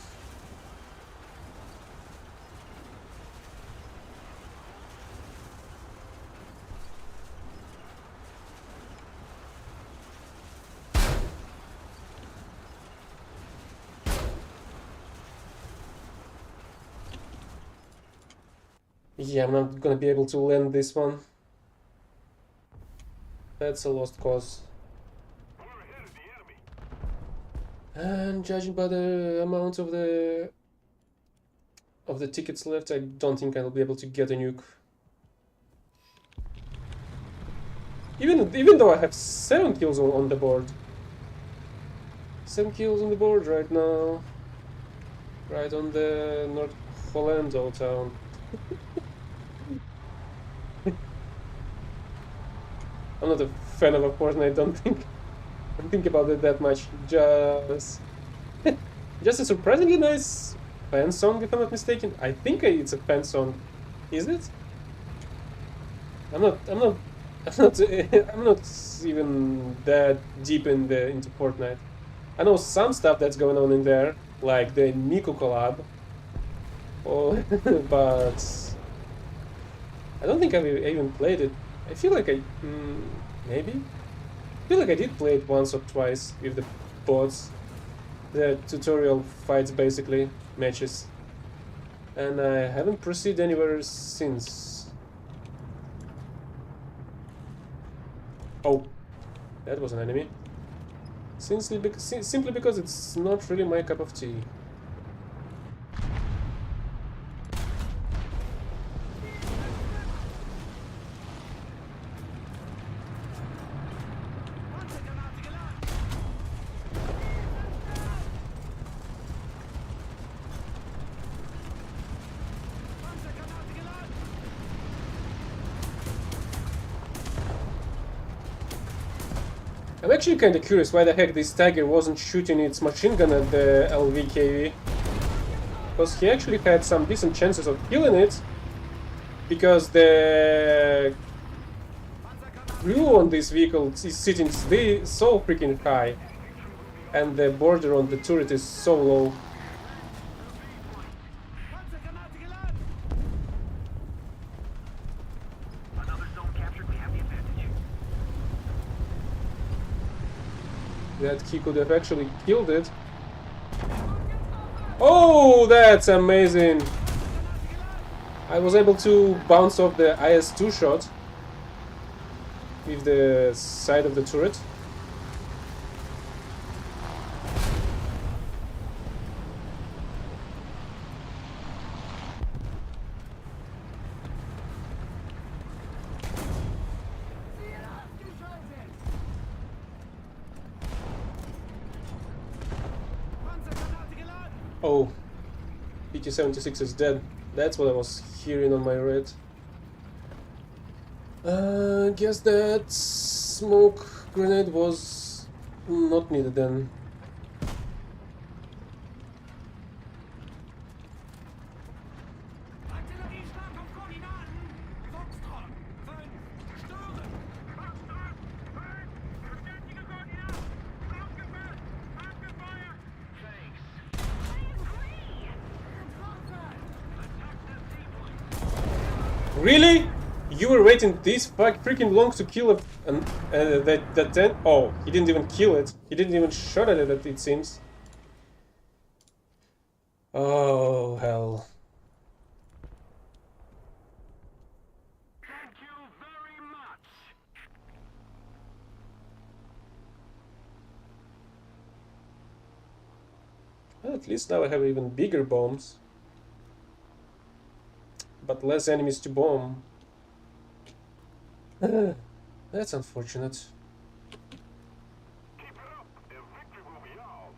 Yeah, I'm not gonna be able to land this one. That's a lost cause.
We're ahead of the enemy.
And judging by the amount of the tickets left, I don't think I'll be able to get a nuke. Even though I have 7 kills on the board. 7 kills on the board right now. Right on the North Hollando town. I'm not a fan of a Fortnite, don't think about it that much. Just a surprisingly nice fan song, if I'm not mistaken. I think it's a fan song. Is it? I'm not even that deep into Fortnite. I know some stuff that's going on in there, like the Nuke collab. Oh, but I don't think I've even played it. I feel like maybe? I feel like I did play it once or twice with the bots. The tutorial fights, basically, matches. And I haven't proceeded anywhere since. Oh, that was an enemy. Simply because it's not really my cup of tea. I'm actually kind of curious why the heck this Tiger wasn't shooting its machine gun at the LVKV. Because he actually had some decent chances of killing it. Because the glue on this vehicle is sitting so freaking high. And the border on the turret is so low. That he could have actually killed it. Oh, that's amazing! I was able to bounce off the IS-2 shot with the side of the turret. Oh, PT-76 is dead. That's what I was hearing on my red. Guess that smoke grenade was not needed then.
Artillerieschlag auf Koordinaten. Foxtrot. 5. Stören.
Foxtrot! 5! Bestätige Koordinaten! Aufgefasst! Abgefeuert! Thanks.
Really? You were waiting this freaking long to kill that 10? Oh, he didn't even kill it. He didn't even shot at it, it seems. Oh, hell. Well, at least now I have even bigger bombs. But less enemies to bomb. That's unfortunate.
Keep it up, and victory will be ours.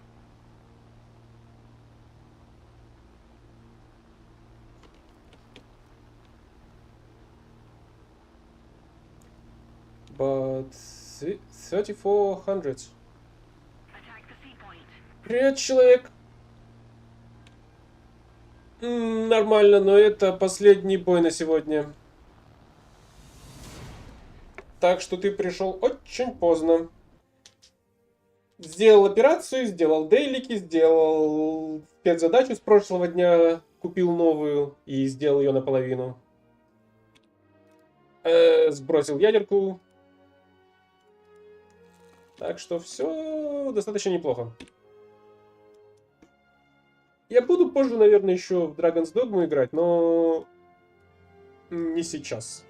But 3400.
Attack the sea point.
Привет, человек. Нормально, но это последний бой на сегодня. Так что ты пришел очень поздно. Сделал операцию, сделал дейлики, сделал спецзадачу с прошлого дня, купил новую и сделал ее наполовину. Сбросил ядерку. Так что все достаточно неплохо. Я буду позже, наверное, еще в Dragon's Dogma играть, но не сейчас.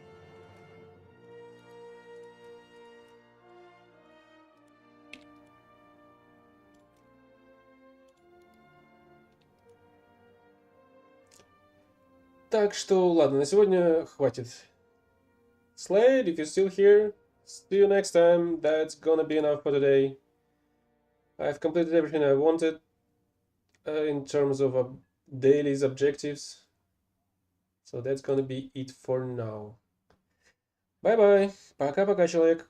Так что, ладно, на сегодня хватит. Slade, if you're still here, see you next time. That's gonna be enough for today. I've completed everything I wanted in terms of dailies objectives. So that's gonna be it for now. Bye-bye. Пока-пока, человек.